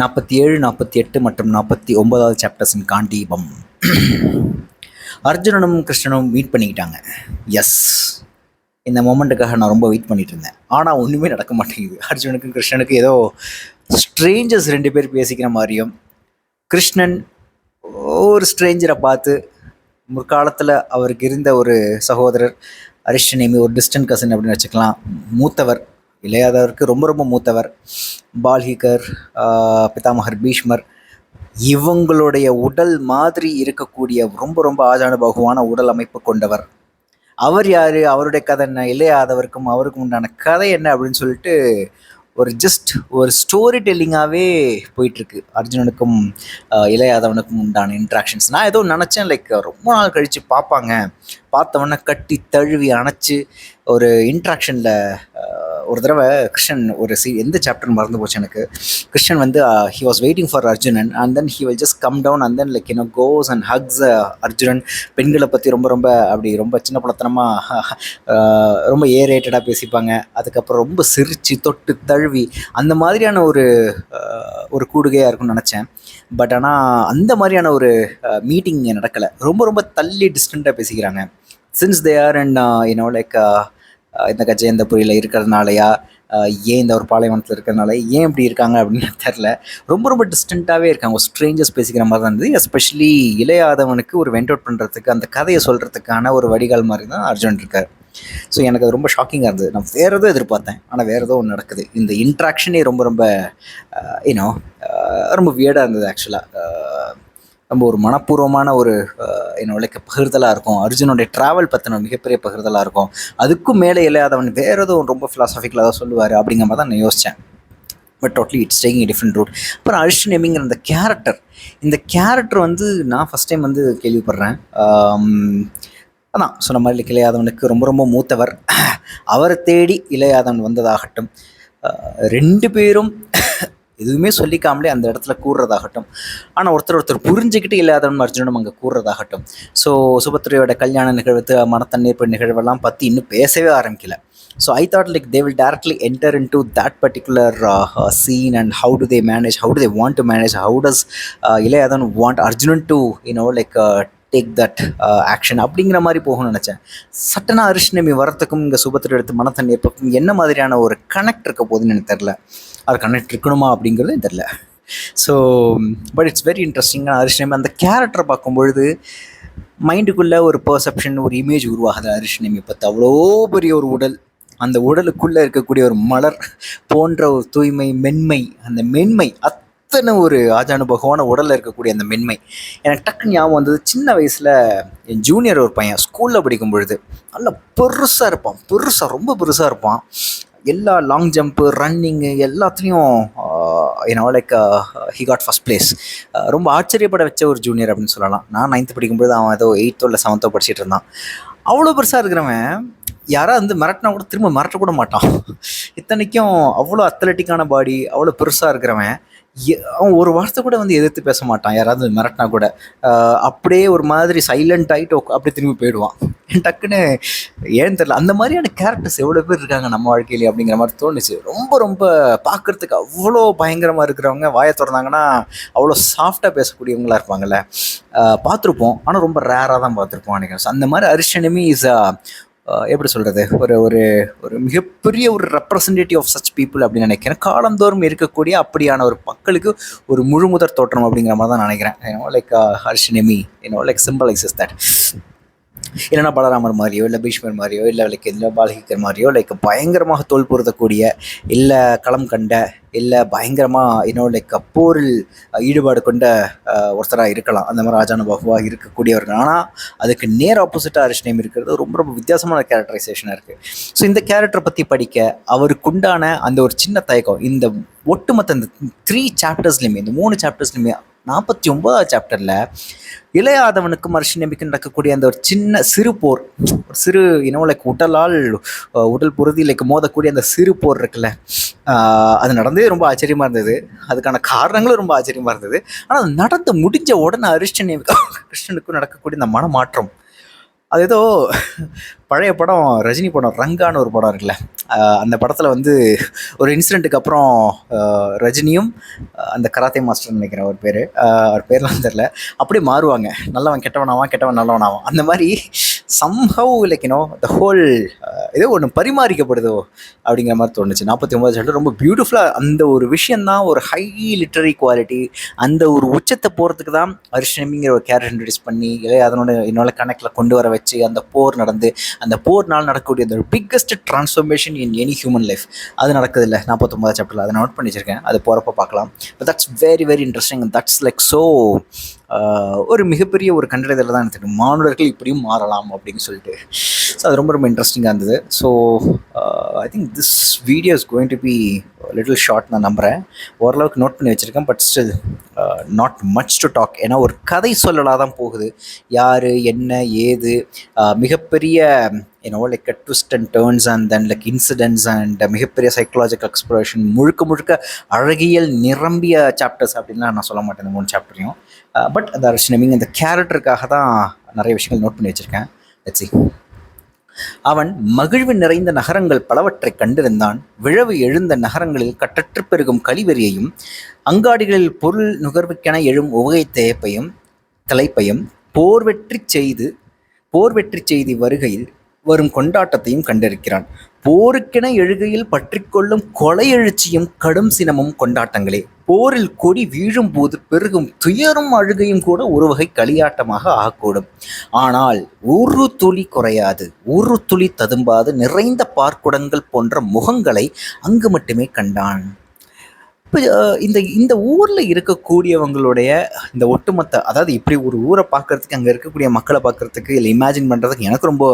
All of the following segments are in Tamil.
47, 48 மற்றும் 49வது சாப்டர்ஸின் காண்டீபம். அர்ஜுனனும் கிருஷ்ணனும் மீட் பண்ணிக்கிட்டாங்க. எஸ், இந்த மொமெண்ட்டுக்காக நான் ரொம்ப வெயிட் பண்ணிட்டு இருந்தேன். ஆனால் ஒன்றுமே நடக்க மாட்டேங்குது. அர்ஜுனுக்கும் கிருஷ்ணனுக்கும் ஏதோ ஸ்ட்ரேஞ்சர்ஸ் 2 பேர் பேசிக்கிற மாதிரியும், கிருஷ்ணன் ஒரு ஸ்ட்ரேஞ்சரை பார்த்து முற்காலத்தில் அவருக்கு இருந்த ஒரு சகோதரர் அரிஷ்டநேமி, ஒரு டிஸ்டன்ட் கசின் அப்படின்னு வச்சுக்கலாம், மூத்தவர், இளையாதவருக்கு ரொம்ப ரொம்ப மூத்தவர், பால்ஹிகர், பிதாமகர் பீஷ்மர், இவங்களுடைய உடல் மாதிரி இருக்கக்கூடிய ரொம்ப ரொம்ப ஆஜானுபாகுவான உடல் அமைப்பு கொண்டவர். அவர் யார், அவருடைய கதை என்ன, இளையாதவருக்கும் அவருக்கும் உண்டான கதை என்ன அப்படின்னு சொல்லிட்டு ஒரு ஸ்டோரி டெல்லிங்காகவே போயிட்டுருக்கு அர்ஜுனனுக்கும் இளையாதவனுக்கும் உண்டான இன்ட்ராக்ஷன்ஸ். நான் ஏதோ நினச்சேன், லைக் ரொம்ப நாள் கழித்து பார்ப்பாங்க, பார்த்தவொன்னே கட்டி தழுவி அணைச்சி ஒரு இன்ட்ராக்ஷனில். ஒரு தடவை கிருஷ்ணன் எந்த சாப்டர் மறந்து போச்சு எனக்கு. கிருஷ்ணன் வந்து he was waiting for Arjunan and then he will just come down and then like goes and hugs Arjunan. பெண்களை பற்றி ரொம்ப சின்ன பழத்தனமாக ரொம்ப ஏரேட்டடாக பேசிப்பாங்க. அதுக்கப்புறம் ரொம்ப சிரித்து தொட்டு தழுவி அந்த மாதிரியான ஒரு கூடுகையாக இருக்கும்னு நினச்சேன். பட் ஆனால் அந்த மாதிரியான ஒரு மீட்டிங் நடக்கலை. ரொம்ப ரொம்ப தள்ளி டிஸ்டண்ட்டாக பேசிக்கிறாங்க. Since they are and like இந்த கஜேந்திரபுரியில் இருக்கிறதுனாலயா, ஏன் இந்த ஒரு பாலைவனத்தில் இருக்கிறதுனால ஏன் இப்படி இருக்காங்க அப்படின்னு தெரில. ரொம்ப ரொம்ப டிஸ்டண்ட்டாகவே இருக்காங்க. ஒரு ஸ்ட்ரேஞ்சர்ஸ் பேசிக்கிற மாதிரி தான் இருந்தது. எஸ்பெஷலி இளையாதவனுக்கு ஒரு வெண்ட் அவுட் பண்ணுறதுக்கு, அந்த கதையை சொல்கிறதுக்கான ஒரு வடிகால் மாதிரி தான் அர்ஜுன் இருக்கார். ஸோ எனக்கு அது ரொம்ப ஷாக்கிங்காக இருந்தது. நான் வேறு ஏதோ எதிர்பார்த்தேன், ஆனால் வேறு ஏதோ ஒன்று நடக்குது. இந்த இன்ட்ராக்ஷனே ரொம்ப ரொம்ப ரொம்ப வியர்டாக இருந்தது. ஆக்சுவலாக ரொம்ப ஒரு மனப்பூர்வமான ஒரு பகிர்தலாக இருக்கும். அர்ஜுனுடைய ட்ராவல் பற்றின மிகப்பெரிய பகிர்தலாக இருக்கும். அதுக்கும் மேலே இல்லாதவன் வேறு ஏதோ ரொம்ப ஃபிலாசபிக்கலாக தான் சொல்லுவார் அப்படிங்கிற மாதிரி தான் நான் யோசித்தேன். But totally it's taking different route. அப்புறம் அரிஷ்டநேமிங்கிற இந்த கேரக்டர் வந்து நான் ஃபஸ்ட் டைம் வந்து கேள்விப்படுறேன். அதான் சொன்ன மாதிரி இளையாதவனுக்கு ரொம்ப ரொம்ப மூத்தவர். அவரை தேடி இளையாதவன் வந்ததாகட்டும், 2 பேரும் எதுவுமே சொல்லிக்காமலே அந்த இடத்துல கூடுறதாகட்டும், ஆனால் ஒருத்தர் புரிஞ்சுக்கிட்டு இல்லாதவன் அர்ஜுனனும் அங்கே கூடுறதாகட்டும். ஸோ சுபத்ரையோட கல்யாண நிகழ்வு, மனத்தண்ணீர் நிகழ்வெல்லாம் பற்றி இன்னும் பேசவே ஆரம்பிக்கல. So I thought like they will directly enter into that particular scene and how do they want to manage, how does Ilaiyadavan want Arjunan to take that action அப்படிங்கிற மாதிரி போகணும்னு நினச்சேன். சட்டனா அரிஷ்டநேமி வரத்துக்கும் இங்கே சுபத்திரை எடுத்து மனத்தண்ணீர் பக்கம் என்ன மாதிரியான ஒரு கனெக்ட் இருக்க போகுதுன்னு எனக்கு தெரில. அது கனெக்ட் இருக்கணுமா அப்படிங்கிறது தெரில. ஸோ பட் இட்ஸ் வெரி இன்ட்ரெஸ்டிங்காக அரிஷ்டநேமி அந்த கேரக்டரை பார்க்கும்பொழுது மைண்டுக்குள்ளே ஒரு பர்செப்ஷன், ஒரு இமேஜ் உருவாகுது. அரிஷ்டநேமி பற்றி அவ்வளோ பெரிய ஒரு உடல், அந்த உடலுக்குள்ளே இருக்கக்கூடிய ஒரு மலர் போன்ற ஒரு தூய்மை, மென்மை, அந்த மென்மை அத்தனை ஒரு ஆஜானுபகமான உடலில் இருக்கக்கூடிய அந்த மென்மை எனக்கு டக்குன்னு ஞாபகம் வந்தது. சின்ன வயசில் என் ஜூனியர் ஒரு பையன் ஸ்கூலில் படிக்கும் பொழுது நல்லா பெருசாக இருப்பான், ரொம்ப பெருசாக இருப்பான். எல்லா லாங் ஜம்ப்பு, ரன்னிங்கு எல்லாத்துலேயும் ஹி காட் ஃபஸ்ட் பிளேஸ். ரொம்ப ஆச்சரியப்பட வச்ச ஒரு ஜூனியர் அப்படின்னு சொல்லலாம். நான் 9th படிக்கும்போது அவன் ஏதோ 8th இல்லை 7th படிச்சுட்டு இருந்தான். அவ்வளோ பெருசாக இருக்கிறவன் யாராவது வந்து மிரட்டினா கூட திரும்ப மிரட்டக்கூட மாட்டான். இத்தனைக்கும் அவ்வளோ அத்லட்டிக்கான பாடி, அவ்வளோ பெருசாக இருக்கிறவன் அவன் ஒரு வார்த்தை கூட வந்து எதிர்த்து பேச மாட்டான். யாராவது மிரட்டினா கூட அப்படியே ஒரு மாதிரி சைலண்ட் ஆகிட்டு அப்படி திரும்பி போயிடுவான். டக்குன்னு ஏன்னு தெரியல, அந்த மாதிரியான கேரக்டர்ஸ் எவ்வளோ பேர் இருக்காங்க நம்ம வாழ்க்கையிலே அப்படிங்கிற மாதிரி தோணுச்சு. ரொம்ப ரொம்ப பார்க்குறதுக்கு அவ்வளோ பயங்கரமாக இருக்கிறவங்க வாயை திறந்தாங்கன்னா அவ்வளோ சாஃப்டாக பேசக்கூடியவங்களா இருப்பாங்கள்ல, பார்த்துருப்போம். ஆனால் ரொம்ப ரேராக தான் பார்த்துருப்போம் நினைக்கிறேன். அந்த மாதிரி அரிஷ்டநேமி இஸ் எப்படி சொல்கிறது, ஒரு மிகப்பெரிய ஒரு ரெப்ரசன்டேட்டிவ் ஆஃப் சச் பீப்புள் அப்படின்னு நினைக்கிறேன். காலந்தோறும் இருக்கக்கூடிய அப்படியான ஒரு மக்களுக்கு ஒரு முழுமுதற் தோற்றம் அப்படிங்கிற மாதிரி தான் நினைக்கிறேன். Arishtanemi symbolises that. இல்லைனா பலராமர் மாதிரியோ, இல்லை பீஷ்மர் மாதிரியோ, இல்லை பால்ஹிகர் மாதிரியோ பயங்கரமாக தோல் பொருத்தக்கூடிய, இல்லை களம் கண்ட, இல்லை பயங்கரமாக போரில் ஈடுபாடு கொண்ட ஒருத்தராக இருக்கலாம். அந்த மாதிரி ஆஜானுபாகுவாக இருக்கக்கூடியவர்கள். ஆனால் அதுக்கு நேர் ஆப்போசிட்டாக அரிஷ்டநேமி இருக்கிறது ரொம்ப ரொம்ப வித்தியாசமான கேரக்டரைசேஷனாக இருக்குது. ஸோ இந்த கேரக்டரை பற்றி படிக்க அவருக்குண்டான அந்த ஒரு சின்ன தயக்கம், இந்த ஒட்டுமொத்த இந்த 3 சாப்டர்ஸ்லையுமே, இந்த 3 சாப்டர்ஸ்லையுமே 49வது சாப்டரில் இளையாதவனுக்கும் அரிஷ்டநேமிக்கும் நடக்கக்கூடிய அந்த ஒரு சின்ன சிறு போர், சிறு உடல் பொருதி மோதக்கூடிய அந்த சிறு போர் இருக்குல்ல, அது நடந்தே ரொம்ப ஆச்சரியமாக இருந்தது. அதுக்கான காரணங்களும் ரொம்ப ஆச்சரியமாக இருந்தது. ஆனால் அது நடந்து முடிஞ்ச உடனே கிருஷ்ணனுக்கும் நடக்கக்கூடிய அந்த மனமாற்றம், அது ஏதோ பழைய படம் ரஜினி படம் ரங்கான்னு ஒரு படம் இருக்குல்ல, அந்த படத்தில் வந்து ஒரு இன்சிடெண்ட்டுக்கு அப்புறம் ரஜினியும் அந்த கராத்தே மாஸ்டர் நினைக்கிறேன் அவர் பேர்லாம் தெரில, அப்படியே மாறுவாங்க, நல்லவன் கெட்டவனாவான், கெட்டவன் நல்லவனாவான். அந்த மாதிரி சம்ஹவ் லைக் த ஹோல் ஏதோ ஒன்று பரிமாறிக்கப்படுதோ அப்படிங்கிற மாதிரி தோணுச்சு. 49 சாப்டர் ரொம்ப பியூட்டிஃபுல்லாக அந்த ஒரு விஷயந்தான், ஒரு ஹை லிட்டரரி குவாலிட்டி, அந்த ஒரு உச்சத்தை போகிறதுக்கு தான் அரிஷ்ணமிங்கிற ஒரு கேரக்டர் இன்ட்ரடியூஸ் பண்ணி என்னோட கனெக்டில் கொண்டு வர வச்சு அந்த போர் நடந்து, அந்த போர்னால் நடக்கக்கூடிய அந்த biggest transformation in any human life அது நடக்குது இல்லை 49 சாப்டரில். அதை நோட் பண்ணி வச்சிருக்கேன், அது போகிறப்ப பார்க்கலாம். But that's very very interesting. That's like so ஒரு மிகப்பெரிய ஒரு கண்டறிதல் தான் எனக்கு மாணவர்கள் இப்படியும் மாறலாம் அப்படின்னு சொல்லிட்டு. ஸோ அது ரொம்ப ரொம்ப இன்ட்ரெஸ்டிங்காக இருந்தது. So I think this video is going to be little short நான் நம்புகிறேன். ஓரளவுக்கு நோட் பண்ணி வச்சுருக்கேன், but still not much to talk. ஏன்னா ஒரு கதை சொல்லலாக தான் போகுது, யார் என்ன ஏது, மிகப்பெரிய like twist and turns and then like incidents and மிகப்பெரிய சைக்கலாஜிக்கல் எக்ஸ்ப்ளோரேஷன், முழுக்க அழகியல் நிரம்பிய சாப்டர்ஸ் அப்படின்லாம் நான் சொல்ல மாட்டேன் இந்த 3 சாப்டரையும். பட் அந்த அரிஷ்ணமிங் அந்த கேரக்டருக்காக தான் நிறைய விஷயங்கள் நோட் பண்ணி வச்சுருக்கேன். Let's see. அவன் மகிழ்வு நிறைந்த நகரங்கள் பலவற்றை கண்டிருந்தான். விழவு எழுந்த நகரங்களில் கட்டற்று பெருகும் கழிவெறியையும், அங்காடிகளில் பொருள் நுகர்வுக்கென எழும் உவகை தலைப்பையும், போர் வெற்றி செய்தி வருகையில் வரும் கொண்டாட்டத்தையும் கண்டிருக்கிறான். போருக்கென எழுகையில் பற்றி கொள்ளும் கொலை எழுச்சியும் கடும் சினமும் கொண்டாட்டங்களே. போரில் கொடி வீழும் போது பெருகும் துயரும் அழுகையும் கூட ஒரு வகை களியாட்டமாக ஆகக்கூடும். ஆனால் ஒரு துளி குறையாது, ஒரு துளி ததும்பாது நிறைந்த பார்க்குடங்கள் போன்ற முகங்களை அங்கு மட்டுமே கண்டான். இப்போ இந்த ஊரில் இருக்கக்கூடியவங்களுடைய இந்த ஒட்டுமொத்த, அதாவது இப்படி ஒரு ஊரை பார்க்குறதுக்கு, அங்கே இருக்கக்கூடிய மக்களை பார்க்குறதுக்கு, இல்லை இமேஜின் பண்ணுறதுக்கு எனக்கு ரொம்ப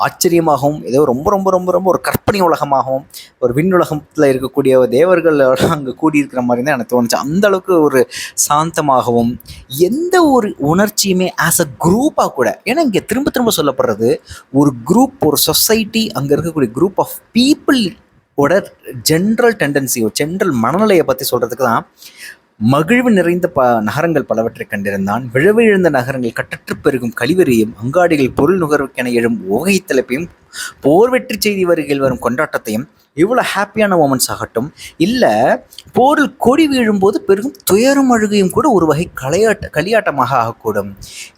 ஆச்சரியமாகவும், ஏதோ ரொம்ப ரொம்ப ரொம்ப ரொம்ப ஒரு கற்பனை உலகமாகவும், ஒரு விண்ணுலகத்தில் இருக்கக்கூடிய தேவர்கள் அங்கே கூடியிருக்கிற மாதிரி தான் எனக்கு தோணுச்சு. அந்தளவுக்கு ஒரு சாந்தமாகவும், எந்த ஒரு உணர்ச்சியுமே ஆஸ் அ குரூப்பாக கூட, ஏன்னா இங்கே திரும்ப திரும்ப சொல்லப்படுறது ஒரு குரூப், ஒரு சொசைட்டி, அங்கே இருக்கக்கூடிய குரூப் ஆஃப் பீப்புள் ஓட ஜென்ரல் டெண்டன்சி, ஒரு ஜென்ரல் மனநிலையை பற்றி சொல்கிறதுக்கு தான். மகிழ்வு நிறைந்த நகரங்கள் பலவற்றை கண்டிருந்தான். விழவு எழுந்த நகரங்கள் கட்டற்று பெருகும் கழிவறையும், அங்காடிகள் பொருள் நுகர்வுக்கென எழும் உவகை தலைப்பையும், போர் வெற்றி செய்தி வருகையில் வரும் கொண்டாட்டத்தையும், இவ்வளோ ஹாப்பியான மொமெண்ட்ஸ் ஆகட்டும், இல்லை போரில் கொடி வீழும்போது பெருகும் துயரும் அழுகையும் கூட ஒரு வகை களியாட்டமாக ஆகக்கூடும்.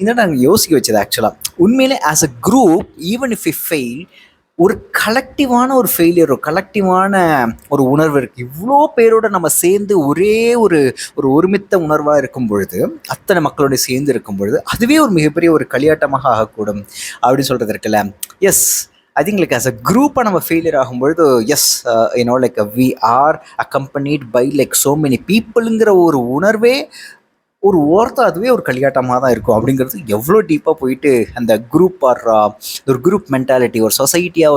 இதை நாங்கள் யோசிக்க வச்சது. ஆக்சுவலாக உண்மையிலே as a group, even if you fail, ஒரு கலெக்டிவான ஒரு ஃபெயிலியர், ஒரு கலெக்டிவான ஒரு உணர்வு இருக்குது. இவ்வளோ பேரோட நம்ம சேர்ந்து ஒரே ஒரு ஒருமித்த உணர்வாக இருக்கும் பொழுது, அத்தனை மக்களோட சேர்ந்து இருக்கும் பொழுது, அதுவே ஒரு மிகப்பெரிய ஒரு களியாட்டமாக ஆகக்கூடும் அப்படின்னு சொல்கிறது இருக்குல்ல. Yes, I think like as a குரூப்பாக நம்ம ஃபெயிலியர் ஆகும்பொழுது, yes like we are accompanied by like so many பீப்புளுங்கிற ஒரு உணர்வே ஒரு ஓரத்தில் அதுவே ஒரு களியாட்டமாக தான் இருக்கும். அப்படிங்கிறது எவ்வளோ டீப்பாக போயிட்டு அந்த குரூப் ஒரு குரூப் மென்டாலிட்டி, ஒரு சொசைட்டியாக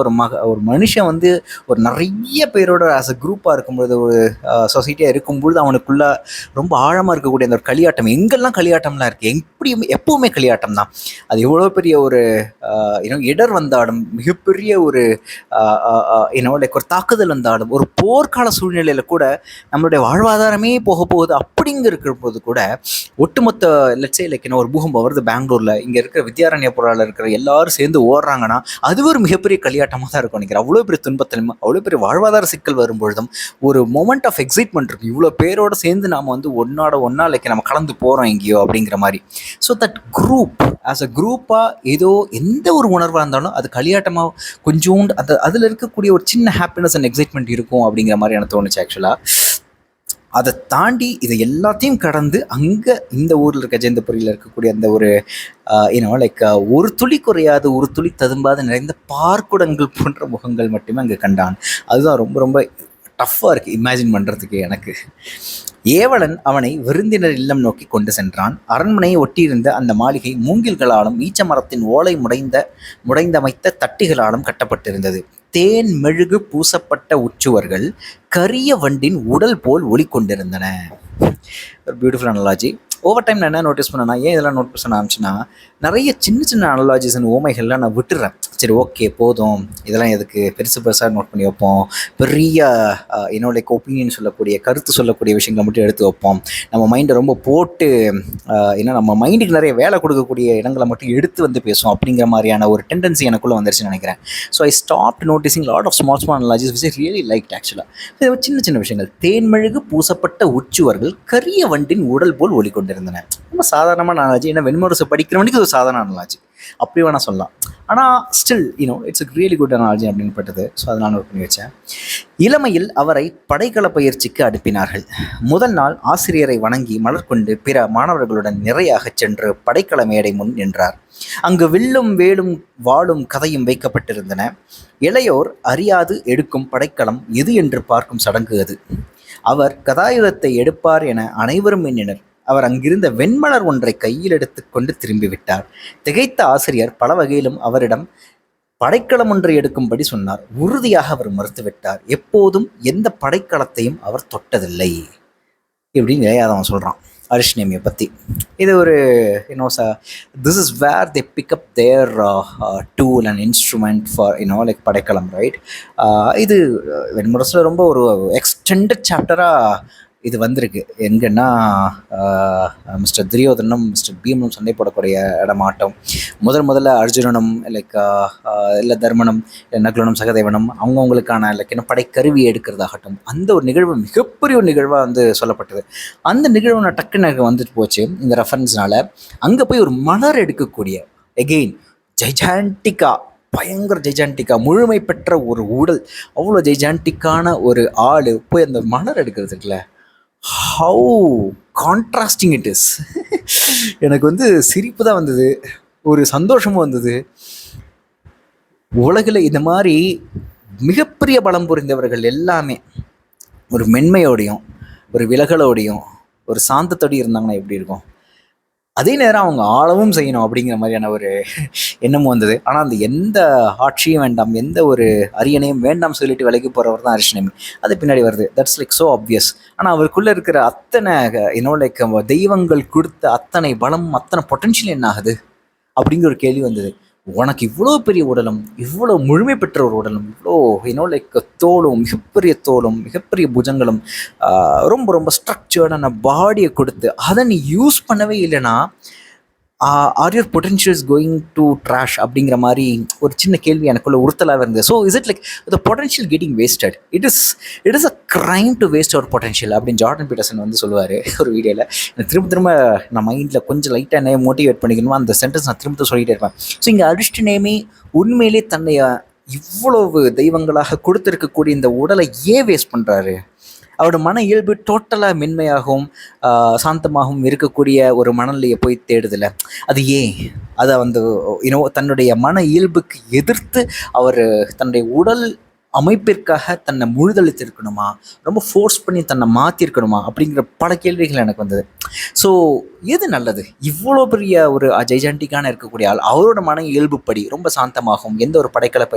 ஒரு மனுஷன் வந்து ஒரு நிறைய பேரோட ஆஸ் அ குரூப்பாக இருக்கும்பொழுது, ஒரு சொசைட்டியாக இருக்கும்பொழுது அவனுக்குள்ளே ரொம்ப ஆழமாக இருக்கக்கூடிய அந்த ஒரு களியாட்டம், எங்கெல்லாம் களியாட்டம்லாம் இருக்குது, எப்பவுமே களியாட்டம் தான். அது எவ்வளோ பெரிய ஒரு இடர் வந்தாலும், மிகப்பெரிய ஒரு லைக் ஒரு தாக்குதல் வந்தாலும், ஒரு போர்க்கால சூழ்நிலையில் கூட நம்மளுடைய வாழ்வாதாரமே போக போகுது அப்படிங்கிற போது கூட, ஒட்டுமொத்த லெட்ஸே லைக் ஒரு பூகம்பம் வருது பெங்களூரில், இங்கே இருக்கிற வித்யாரண்யபுராவில் இருக்கிற எல்லாரும் சேர்ந்து ஓடுறாங்கன்னா அது ஒரு மிகப்பெரிய களியாட்டமாக தான் இருக்கும் நினைக்கிறேன். அவ்வளோ பெரிய துன்பத்திலும், அவ்வளோ பெரிய வாழ்வாதார சிக்கல் வரும்பொழுதும் ஒரு மொமெண்ட் ஆஃப் எக்ஸைட்மெண்ட் இருக்கும். இவ்வளோ பேரோடு சேர்ந்து நாம் வந்து ஒன்றா லைக் நம்ம கலந்து போகிறோம் எங்கேயோ அப்படிங்கிற மாதிரி. So that group as a குரூப்பாக ஏதோ எந்த ஒரு உணர்வாக இருந்தாலும் அது களியாட்டமாக கொஞ்சோண்டு அதில் இருக்கக்கூடிய ஒரு சின்ன ஹாப்பினஸ் அண்ட் எக்ஸைட்மெண்ட் இருக்கும் அப்படிங்கிற மாதிரி எனக்கு தோணுச்சு. ஆக்சுவலாக அதை தாண்டி இதை எல்லாத்தையும் கடந்து அங்கே இந்த ஊரில் இருக்க ஜெயந்தபுரியில் இருக்கக்கூடிய அந்த ஒரு லைக் ஒரு துளி குறையாது, ஒரு துளி ததும்பாது நிறைந்த பார்க்குடங்கள் போன்ற முகங்கள் மட்டுமே அங்கே கண்டான். அதுதான் ரொம்ப ரொம்ப டஃப்பாக இருக்குது இமேஜின் பண்ணுறதுக்கு எனக்கு. ஏவலன் அவனை விருந்தினர் இல்லம் நோக்கி கொண்டு சென்றான். அரண்மனையை ஒட்டியிருந்த அந்த மாளிகை மூங்கில்களாலும் ஈச்ச மரத்தின் ஓலை முடைந்தமைத்த தட்டிகளாலும் கட்டப்பட்டிருந்தது. தேன் மெழுகு பூசப்பட்ட உச்சுவர்கள் கரிய வண்டின் உடல் போல் ஒளி கொண்டிருந்தன. ஒரு பியூட்டிஃபுல் அனாலஜி. ஓவர் டைம் நான் என்ன நோட்டீஸ் பண்ணேன்னா, ஏன் இதெல்லாம் நோட்டீஸ் பண்ண ஆரம்பிச்சுன்னா, நிறைய சின்ன சின்ன அனாலஜிஸ் அண்ட் ஓமைகள்லாம் நான் விட்டுறேன். சரி ஓகே போதும், இதெல்லாம் எதுக்கு பெருசு பெருசாக நோட் பண்ணி வைப்போம், பெரிய லைக் ஒப்பீனியன் சொல்லக்கூடிய கருத்து சொல்லக்கூடிய விஷயங்களை மட்டும் எடுத்து வைப்போம், நம்ம மைண்டை ரொம்ப போட்டு நம்ம மைண்டுக்கு நிறைய வேலை கொடுக்கக்கூடிய இடங்களை மட்டும் எடுத்து வந்து பேசுவோம் அப்படிங்கிற மாதிரியான ஒரு டெண்டன்சி எனக்குள்ளே வந்துருச்சுன்னு நினைக்கிறேன். So I stop noticing lot of small small analogies which I really like ஆக்சுவலாக. சின்ன சின்ன விஷயங்கள், தேன்மெழுகு பூசப்பட்ட உச்சுவர்கள் கரிய வண்டின் உடல் போல் ஒளிக்கொண்டிருந்தன. ரொம்ப சாதாரணமான அனாலஜி, ஏன்னா வெண்முரசு படிக்கிறவனுக்கு ஒரு சாதாரண அனாலஜி அப்படி வேணால் சொல்லலாம். ஆனால் still it's a really good analogy அப்படின்னு பட்டது. ஸோ அதை நான் நோட் பண்ணி வச்சேன். இளமையில் அவரை படைக்கல பயிற்சிக்கு அனுப்பினார்கள். முதல் நாள் ஆசிரியரை வணங்கி மலர் கொண்டு பிற மாணவர்களுடன் நிறையாகச் சென்று படைக்கல மேடை முன் நின்றார். அங்கு வில்லும் வேலும் வாளும் கதையும் வைக்கப்பட்டிருந்தன. இளையோர் அறியாது எடுக்கும் படைக்கலம் எது என்று பார்க்கும் சடங்கு அது. அவர் கதாயுதத்தை எடுப்பார் என அனைவரும் எண்ணினர். அவர் அங்கிருந்த வெண்மலர் ஒன்றை கையில் எடுத்து கொண்டு திரும்பிவிட்டார். திகைத்த ஆசிரியர் பல வகையிலும் அவரிடம் படைக்கலம் ஒன்றை எடுக்கும்படி சொன்னார். உறுதியாக அவர் மறுத்துவிட்டார். எப்போதும் எந்த படைக்கலத்தையும் அவர் தொட்டதில்லை இப்படின்னு அவன் சொல்கிறான் அரிஷ்னேமியை பற்றி. இது ஒரு this is where they pick up their tool and instrument for like படைக்கலம், ரைட்? இது வெண்முரசில் ரொம்ப ஒரு எக்ஸ்டெண்டட் சாப்டராக இது வந்திருக்கு. எங்கன்னா மிஸ்டர் துரியோதனும் மிஸ்டர் பீமனும் சண்டை போடக்கூடிய இடமாட்டம், முதல்ல அர்ஜுனனும் லைக் இல்லை தர்மனும் இல்லை நகுலனும் சகதேவனும் அவங்கவுங்களுக்கான லைக் படைக்கருவி எடுக்கிறதாகட்டும், அந்த ஒரு நிகழ்வு மிகப்பெரிய ஒரு நிகழ்வாக வந்து சொல்லப்பட்டது. அந்த நிகழ்வு நான் டக்குன்னு எனக்கு வந்துட்டு போச்சு இந்த ரெஃபரன்ஸ்னால. அங்கே போய் ஒரு மலர் எடுக்கக்கூடிய எகெயின் ஜைஜான்டிக்கா, பயங்கர ஜெய்ஜான்டிக்கா, முழுமை பெற்ற ஒரு ஊடல், அவ்வளோ ஜெய்ஜான்டிக்கான ஒரு ஆள் போய் அந்த மலர் எடுக்கிறதுக்குல ஹவு கான்ட்ராஸ்டிங் இட் இஸ். எனக்கு வந்து சிரிப்பு தான் வந்தது, ஒரு சந்தோஷமும் வந்தது. உலகில் இந்த மாதிரி மிகப்பெரிய பலம் புரிந்தவர்கள் எல்லாமே ஒரு மென்மையோடையும் ஒரு விலகலோடையும் ஒரு சாந்தத்தோடையும் இருந்தாங்கன்னா எப்படி இருக்கும்? அதே நேரம் அவங்க ஆளவும் செய்யணும் அப்படிங்கிற மாதிரியான ஒரு எண்ணமும் வந்தது. ஆனால் அந்த எந்த ஆட்சியும் வேண்டாம், எந்த ஒரு அரியணையும் வேண்டாம் சொல்லிட்டு விலைக்கு போகிறவர் தான் அரிஷ்னேமி. அது பின்னாடி வருது. That's like so obvious. ஆனால் அவருக்குள்ளே இருக்கிற அத்தனை லைக் தெய்வங்கள் கொடுத்த அத்தனை பலம், அத்தனை பொட்டன்ஷியல் என்ன ஆகுது அப்படிங்கிற ஒரு கேள்வி வந்தது. உனக்கு இவ்வளோ பெரிய உடலும், இவ்வளோ முழுமை பெற்ற ஒரு உடலும், இவ்வளோ லைக் தோலும், மிகப்பெரிய தோலும், மிகப்பெரிய புஜங்களும், ரொம்ப ரொம்ப ஸ்ட்ரக்சர்டான பாடியை கொடுத்து அதை நீ யூஸ் பண்ணவே இல்லைன்னா or your potential is going to trash அப்படிங்கிற மாதிரி ஒரு சின்ன கேள்வி எனக்குள்ள உறுத்தலாக இருந்தது. So is it like the potential getting wasted? It is a crime to waste our potential அப்படின்னு ஜார்டன் பீட்டர்சன் வந்து சொல்லுவார் ஒரு வீடியோவில். திரும்ப நான் மைண்டில் கொஞ்சம் லைட்டாக என்ன மோட்டிவேட் பண்ணிக்கணுமோ அந்த சென்டென்ஸ் நான் திரும்ப சொல்லிகிட்டே இருப்பேன். ஸோ இங்கே அரிஷ்னேமி உண்மையிலே தன்னை இவ்வளவு தெய்வங்களாக கொடுத்துருக்கக்கூடிய இந்த உடலை ஏன் வேஸ்ட் பண்ணுறாரு? அவரோட மன இயல்பு டோட்டலாக மென்மையாகவும் சாந்தமாகவும் இருக்கக்கூடிய ஒரு மனநிலையை போய் தேடுதில்லை. அது ஏன்? அதை வந்து தன்னுடைய மன இயல்புக்கு எதிர்த்து அவர் தன்னுடைய உடல் அமைப்பிற்காக தன்னை முழுதளித்திருக்கணுமா, ரொம்ப ஃபோர்ஸ் பண்ணி தன்னை மாற்றிருக்கணுமா அப்படிங்கிற பல கேள்விகள் எனக்கு வந்தது. ஸோ எது நல்லது? இவ்வளோ பெரிய ஒரு ஜெய்ஜான்டிக்கான இருக்கக்கூடிய ஆள் அவரோட மன இயல்புப்படி ரொம்ப சாந்தமாகவும் எந்த ஒரு படைக்கலை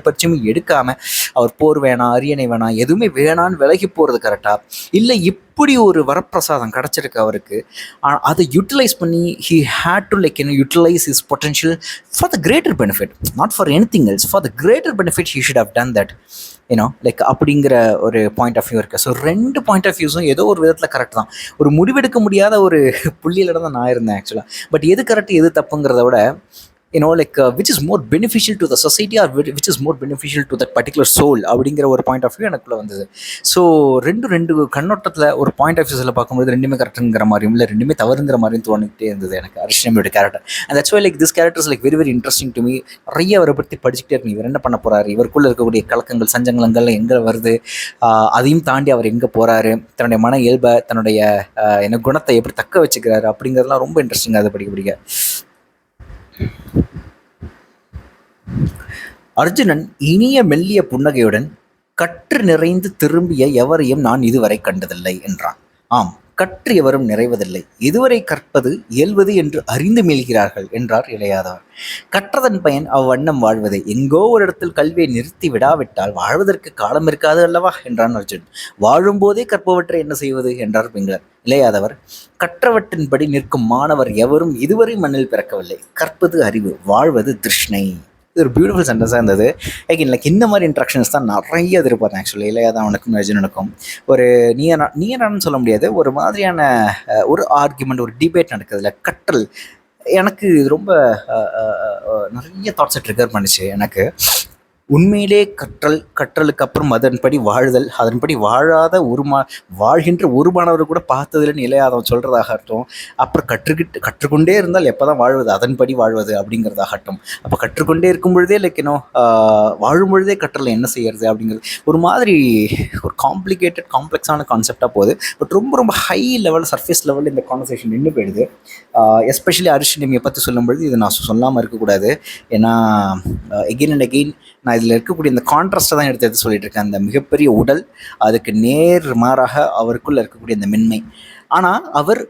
பயிற்சியும் எடுக்காமல் அவர் போர் வேணாம், அரியணை வேணாம், எதுவுமே வேணான்னு விலகி போகிறது கரெக்டாக? இல்லை இப்படி ஒரு வரப்பிரசாதம் கிடச்சிருக்கு அவருக்கு, அதை யூட்டிலைஸ் பண்ணி he had to like utilise his potential for the greater benefit, not for anything else, for the greater benefit he should have done that like அப்படிங்கிற ஒரு பாயிண்ட் ஆஃப் வியூ இருக்குது. ஸோ ரெண்டு பாயிண்ட் ஆஃப் வியூஸும் ஏதோ ஒரு விதத்தில் கரெக்ட் தான். ஒரு முடிவெடுக்க முடியாத ஒரு புள்ளியில் தான் நான் இருந்தேன் ஆக்சுவலாக. பட் எது கரெக்ட் எது தப்புங்கிறத விட like which is more beneficial to the society or which is more beneficial to that particular soul அப்படிங்கிற ஒரு பாயிண்ட் ஆஃப் வியூ எனக்குள்ளே வந்தது. ஸோ ரெண்டு கண்ணோட்டத்தில் ஒரு பாயிண்ட் ஆஃப் வியூஸில் பார்க்கும்போது ரெண்டுமே கரெக்டுங்கிற மாதிரியும் இல்லை ரெண்டுமே தவறுங்கிற மாதிரியும் தோணிக்கிட்டே இருந்தது எனக்கு அரிஷ்னேமியோட character. And that's why like this character is like very very interesting to me. நிறைய அவரை பற்றி படிச்சுக்கிட்டே இருக்கு. இவர் என்ன பண்ண போகிறாரு, இவருக்குள்ளே இருக்கக்கூடிய கலக்கங்கள் சஞ்சங்களங்கள் எங்கே வருது, அதையும் தாண்டி அவர் எங்கே போகிறாரு, தன்னுடைய மன இயல்பை தன்னுடைய குணத்தை எப்படி தக்க வச்சுக்கிறாரு அப்படிங்கிறதுலாம் ரொம்ப இன்ட்ரெஸ்டிங்காக அதை படிக்க. அர்ஜுனன் இனிய மெல்லிய புன்னகையுடன் கற்று நிறைந்து திரும்பிய எவரையும் நான் இதுவரை கண்டதில்லை என்றான். ஆம், கற்று எவரும் நிறைவதில்லை, இதுவரை கற்பது இயல்வது என்று அறிந்து மீள்கிறார்கள் என்றார் இளையாதவர். கற்றதன் பயன் அவ்வண்ணம் வாழ்வதே, எங்கோ ஒரு இடத்தில் கல்வியை நிறுத்தி விடாவிட்டால் வாழ்வதற்கு காலம் இருக்காது அல்லவா என்றான் அர்ஜுன். வாழும்போதே கற்பவற்றை என்ன செய்வது என்றார் பிங்களர். இளையாதவர், கற்றவற்றின்படி நிற்கும் மாணவர் எவரும் இதுவரை மண்ணில் பிறக்கவில்லை. கற்பது அறிவு, வாழ்வது திருஷ்ணை. இது ஒரு பியூட்டிஃபுல் சென்டென்ஸாக இருந்தது. லைக் இந்த மாதிரி இன்ட்ராக்ஷன்ஸ் தான் நிறைய எதிர்பார்த்தேன் ஆக்சுவலி. இளையராஜனுக்கும் அர்ஜுனனுக்கும் ஒரு நீயரான்னு சொல்ல முடியாது, ஒரு மாதிரியான ஒரு ஆர்குமெண்ட், ஒரு டிபேட் நடக்குதுல, கற்றல். எனக்கு இது ரொம்ப நிறைய தாட்ஸை ட்ரிகர் பண்ணிச்சு. எனக்கு உண்மையிலே கற்றலுக்கு அப்புறம் அதன்படி வாழ்தல், அதன்படி வாழாத வாழ்கின்ற ஒரு மாணவர் கூட பார்த்ததுலன்னு இளையாதவன் சொல்கிறதாகட்டும், அப்புறம் கற்றுக்கொண்டே இருந்தால் எப்போ தான் வாழ்வது, அதன்படி வாழ்வது அப்படிங்கிறதாகட்டும். அப்போ கற்றுக்கொண்டே இருக்கும் பொழுதே லைக் வாழும் பொழுதே கற்றலை என்ன செய்யறது அப்படிங்கிறது ஒரு மாதிரி ஒரு காம்ப்ளெக்ஸான கான்செப்டாக போகுது. பட் ரொம்ப ரொம்ப ஹை லெவல், சர்ஃபேஸ் லெவலில் இந்த கான்வர்சேஷன் நின்று போயிடுது. எஸ்பெஷலி அரிஷ்னிமியை பற்றி சொல்லும்பொழுது இது நான் சொல்லாமல் இருக்கக்கூடாது. ஏன்னா எகெயின் அண்ட் எகெயின் நான் இதில் இருக்கக்கூடிய இந்த கான்ட்ராஸ்ட்டை தான் எடுத்து சொல்லிட்டு இருக்கேன். அந்த மிகப்பெரிய உடல், அதுக்கு நேர் மாறாக அவருக்குள்ளே இருக்கக்கூடிய இந்த மென்மை. ஆனால் அவர்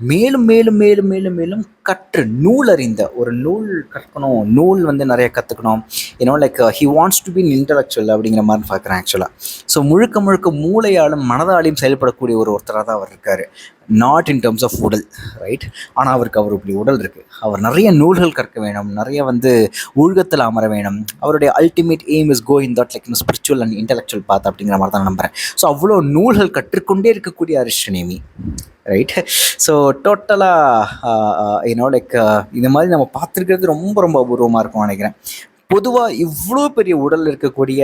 மேலும் மேலும் மேலும் மேலும் மேலும் கற்று நூல் அறிந்த ஒரு நூல் கற்கணும், நூல் நிறைய கற்றுக்கணும். Like he wants to be intellectual அப்படிங்கிற மாதிரி பார்க்குறேன் ஆக்சுவலாக. ஸோ முழுக்க முழுக்க மூளையாலும் மனதாலையும் செயல்படக்கூடிய ஒருத்தராக தான் அவர் இருக்கார். நாட் இன் டர்ம்ஸ் ஆஃப் உடல், ரைட்? ஆனால் அவர் இப்படி உடல் இருக்குது. அவர் நிறைய நூல்கள் கற்க வேணும், நிறைய ஒழுக்கத்தில் அமர வேணும். அவருடைய ultimate aim is go in that like spiritual and intellectual path அப்படிங்கிற மாதிரி தான் நம்புகிறேன். ஸோ அவ்வளோ நூல்கள் கற்றுக்கொண்டே இருக்கக்கூடிய அரிஷ்டநேமி, ரைட்? ஸோ டோட்டலாக லைக் இந்த மாதிரி நம்ம பார்த்துருக்கிறது ரொம்ப ரொம்ப அபூர்வமாக இருக்கும் நினைக்கிறேன். பொதுவாக இவ்வளோ பெரிய உடல் இருக்கக்கூடிய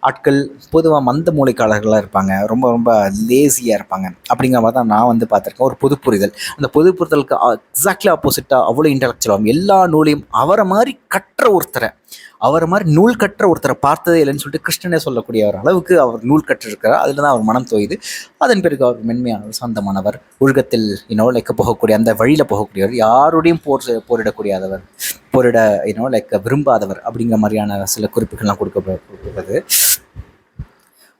ஆட்கள் பொதுவாக மந்த மூளைக்காரர்களாக இருப்பாங்க, ரொம்ப ரொம்ப லேசியாக இருப்பாங்க. அப்படிங்கிற மாதிரி தான் நான் பார்த்துருக்கேன். ஒரு பொது புரிதல், அந்த பொது புரிதலுக்கு எக்ஸாக்ட்லி ஆப்போசிட்டாக அவ்வளோ இன்டெலெக்சுவலாகும். எல்லா நூலையும் அவரை மாதிரி கற்ற ஒருத்தரை, அவரை மாதிரி நூல் கற்ற ஒருத்தரை பார்த்ததே இல்லைன்னு சொல்லிட்டு கிருஷ்ணனே சொல்லக்கூடிய ஒரு அளவுக்கு அவர் நூல் கற்றிருக்கிறார். அதில் தான் அவர் மனம் தோயுது. அதன் பிறகு அவர் மென்மையானவர், சொந்தமானவர், ஒழுக்கத்தில் லைக் போகக்கூடிய, அந்த வழியில் போகக்கூடியவர், யாருடையும் போரிடக்கூடியவர், போரிட லைக் விரும்பாதவர் அப்படிங்கிற மாதிரியான சில குறிப்புகள்லாம் கொடுக்கப்படுவது.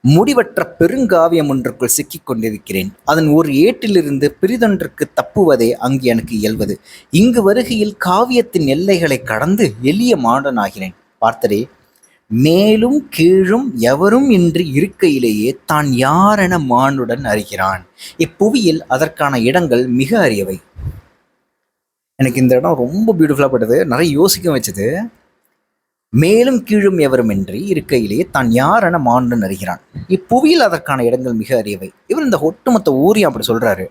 முடிவற்ற பெருங்காவியம் ஒன்றுக்குள் சிக்கிக் கொண்டிருக்கிறேன். அதன் ஒரு ஏட்டிலிருந்து பிரிதொன்றுக்கு தப்புவதே அங்கு எனக்கு இயல்வது. இங்கு வருகையில் காவியத்தின் எல்லைகளை கடந்து எளிய மாடனாகிறேன். பார்த்தரே, மேலும் கீழும் எவரும் இன்றி இருக்கையிலேயே தான் யாரென மானுடன் அறிகிறான். இப்புவியில் அதற்கான இடங்கள் மிக அரியவை. எனக்கு இந்த இடம் ரொம்ப பியூட்டிஃபுல்லாக பட்டது, நிறைய யோசிக்க வச்சது. மேலும் கீழும் எவருமின்றி இருக்கையிலேயே தான் யாரென மானுடன் அறிகிறான். இப்புவியில் அதற்கான இடங்கள் மிக அரியவை. இவர் இந்த ஒட்டுமொத்த ஊரையும் அப்படி சொல்றாரு.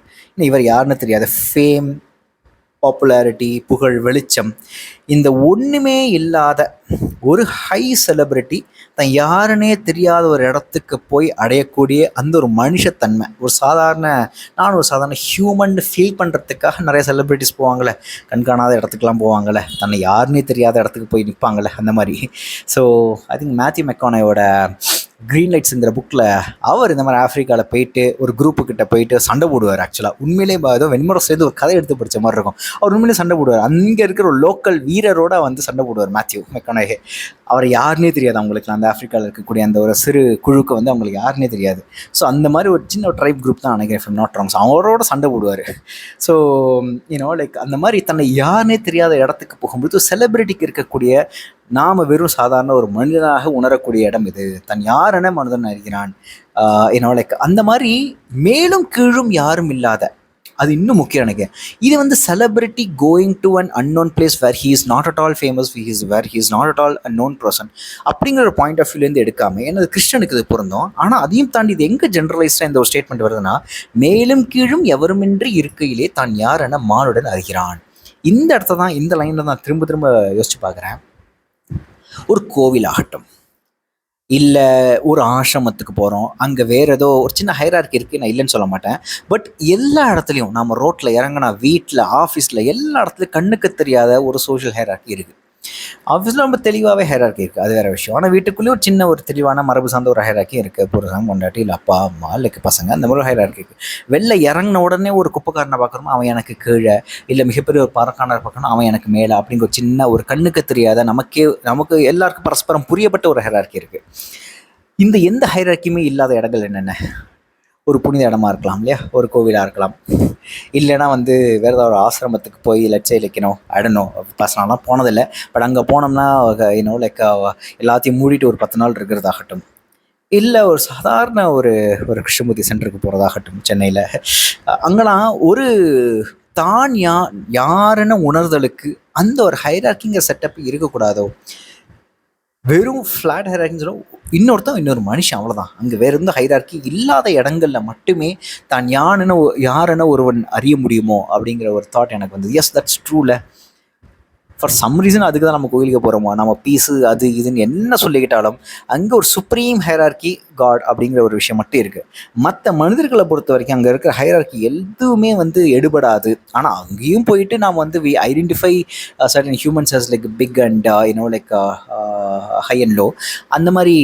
இவர் யாருன்னு தெரியாது. ஃபேம், பாப்புலாரிட்டி, புகழ், வெளிச்சம், இந்த ஒன்றுமே இல்லாத ஒரு ஹை செலிபிரிட்டி தான் யாருன்னே தெரியாத ஒரு இடத்துக்கு போய் அடையக்கூடிய அந்த ஒரு மனுஷத்தன்மை, நான் ஒரு சாதாரண ஹியூமன் ஃபீல் பண்ணுறதுக்காக நிறைய செலிபிரிட்டிஸ் போவாங்களே, கண்காணாத இடத்துக்குலாம் போவாங்களே, தன்னை யாருன்னே தெரியாத இடத்துக்கு போய் நிற்பாங்களே, அந்த மாதிரி. ஸோ ஐ திங்க் மேத்யூ மெக்கானேயோட க்ரீன் லைட்ஸுங்கிற புக்கில் அவர் இந்த மாதிரி ஆஃப்ரிக்காவில் போயிட்டு ஒரு குரூப்புக்கிட்ட போயிட்டு சண்டை போடுவார். ஆக்சுவலாக உண்மையிலே ஏதோ வெண்முறை சேர்ந்து ஒரு கதை எடுத்து படித்த மாதிரி இருக்கும். அவர் உண்மையிலே சண்டை போடுவார். அங்கே இருக்கிற ஒரு லோக்கல் வீரரோட சண்டை போடுவார் மேத்யூ மெக்கானே. அவர் யாருன்னே தெரியாது அவங்களுக்கு, அந்த ஆஃப்ரிக்காவில் இருக்கக்கூடிய அந்த ஒரு சிறு குழுக்கு அவங்களுக்கு யாருன்னே தெரியாது. ஸோ அந்த மாதிரி ஒரு சின்ன ஒரு ட்ரைப் குரூப் தான் நினைக்கிறேன், ஃப்ரம் நாட் ராங்ஸ். அவரோட சண்டை போடுவார். ஸோ லைக் அந்த மாதிரி தன்னை யாருன்னே தெரியாத இடத்துக்கு போகும்போது செலிபிரிட்டிக்கு இருக்கக்கூடிய நாம் வெறும் சாதாரண ஒரு மனிதனாக உணரக்கூடிய இடம் இது. தன் யாரென மனிதன் அறிகிறான். லைக் அந்த மாதிரி மேலும் கீழும் யாரும் இல்லாத, அது இன்னும் முக்கியம் எனக்கு. இது celebrity going to an unknown place where he is not at all famous, where he is not at all a known person அப்படிங்கிற ஒரு பாயிண்ட் ஆஃப் வியூலேருந்து எடுக்காமல், ஏன்னா கிறிஸ்டனுக்கு இது பொருந்தோம். ஆனால் அதையும் தாண்டி இது எங்கே ஜென்ரலைஸ்டாக இந்த ஒரு ஸ்டேட்மெண்ட் வருதுன்னா, மேலும் கீழும் எவருமின்றி இருக்கையிலே தான் யாரென மானுடன் அறிகிறான். இந்த இடத்த தான், இந்த லைனில் தான் திரும்ப திரும்ப யோசிச்சு பார்க்குறேன். ஒரு கோவில் ஆகட்டும், இல்லை ஒரு ஆசிரமத்துக்கு போகிறோம், அங்கே வேறு ஏதோ ஒரு சின்ன ஹைரார்க்கி இருக்குது, நான் இல்லைன்னு சொல்ல மாட்டேன். பட் எல்லா இடத்துலையும், நம்ம ரோட்டில் இறங்கினா, வீட்டில், ஆஃபீஸில், எல்லா இடத்துலையும் கண்ணுக்கு தெரியாத ஒரு சோஷியல் ஹைரார்க்கி இருக்குது. ஆஃபீஸில் ரொம்ப தெளிவாகவே ஹைரார்க்கி இருக்குது, அது வேறு விஷயம். ஆனால் வீட்டுக்குள்ளேயும் ஒரு சின்ன ஒரு தெளிவான மரபு சார்ந்த ஒரு ஹைரார்க்கி இருக்குது. புருஷன், பொண்டாட்டி, இல்லை அப்பா அம்மா, இல்லை பசங்க, அந்த மாதிரி ஒரு ஹைரார்க்கி இருக்குது. வெளில இறங்கின உடனே ஒரு குப்பைக்காரனை பார்க்குறோமோ அவன் எனக்கு கீழே, இல்லை மிகப்பெரிய ஒரு பறக்கான பார்க்கணும் அவன் எனக்கு மேலே, அப்படிங்கிற ஒரு சின்ன ஒரு கண்ணுக்கு தெரியாத, நமக்கு எல்லாருக்கும் பரஸ்பரம் புரியப்பட்ட ஒரு ஹைரார்க்கி இருக்குது. இந்த எந்த ஹைரார்க்கியுமே இல்லாத இடங்கள் என்னென்ன? ஒரு புனித இடமா இருக்கலாம் இல்லையா, ஒரு கோவிலாக இருக்கலாம், இல்லைன்னா வேறு ஏதாவது ஒரு ஆசிரமத்துக்கு போய் லட்சம் இலக்கணும் அடணும். பர்சனலாக போனதில்லை, பட் அங்கே போனோம்னா லைக் எல்லாத்தையும் மூடிட்டு ஒரு 10 நாள் இருக்கிறதாகட்டும், இல்லை ஒரு சாதாரண ஒரு கிருஷ்ணமூர்த்தி சென்டருக்கு போகிறதாகட்டும் சென்னையில். அங்கெல்லாம் ஒரு தான் யாருன்னு உணர்தலுக்கு அந்த ஒரு ஹைரார்க்கிங்கிற செட்டப் இருக்கக்கூடாதோ? வெறும் ஃப்ளாட் ஹைரார்கின்னு சொல்ல இன்னொருத்தன் இன்னொரு மனுஷன், அவ்வளோதான். அங்கே வேற எந்த ஹைரார்கி இல்லாத இடங்கள்ல மட்டுமே தான் யாருன்னு ஒருவன் அறிய முடியுமோ அப்படிங்கிற ஒரு தாட் எனக்கு வந்தது. எஸ், தட்ஸ் ட்ரூல. ஃபார் சம் ரீசன் அதுக்கு தான் நம்ம கோயிலுக்கு போகிறோமா, நம்ம பீஸு அது இதுன்னு என்ன சொல்லிக்கிட்டாலும் அங்கே ஒரு சுப்ரீம் ஹைரார்கி காட் அப்படிங்கிற ஒரு விஷயம் மட்டும் இருக்குது. மற்ற மனிதர்களை பொறுத்த வரைக்கும் அங்கே இருக்கிற ஹைரார்கி எதுவுமே எடுபடாது. ஆனால் அங்கேயும் போயிட்டு நாம் we identify certain humans as like big and like high and low, அந்த மாதிரி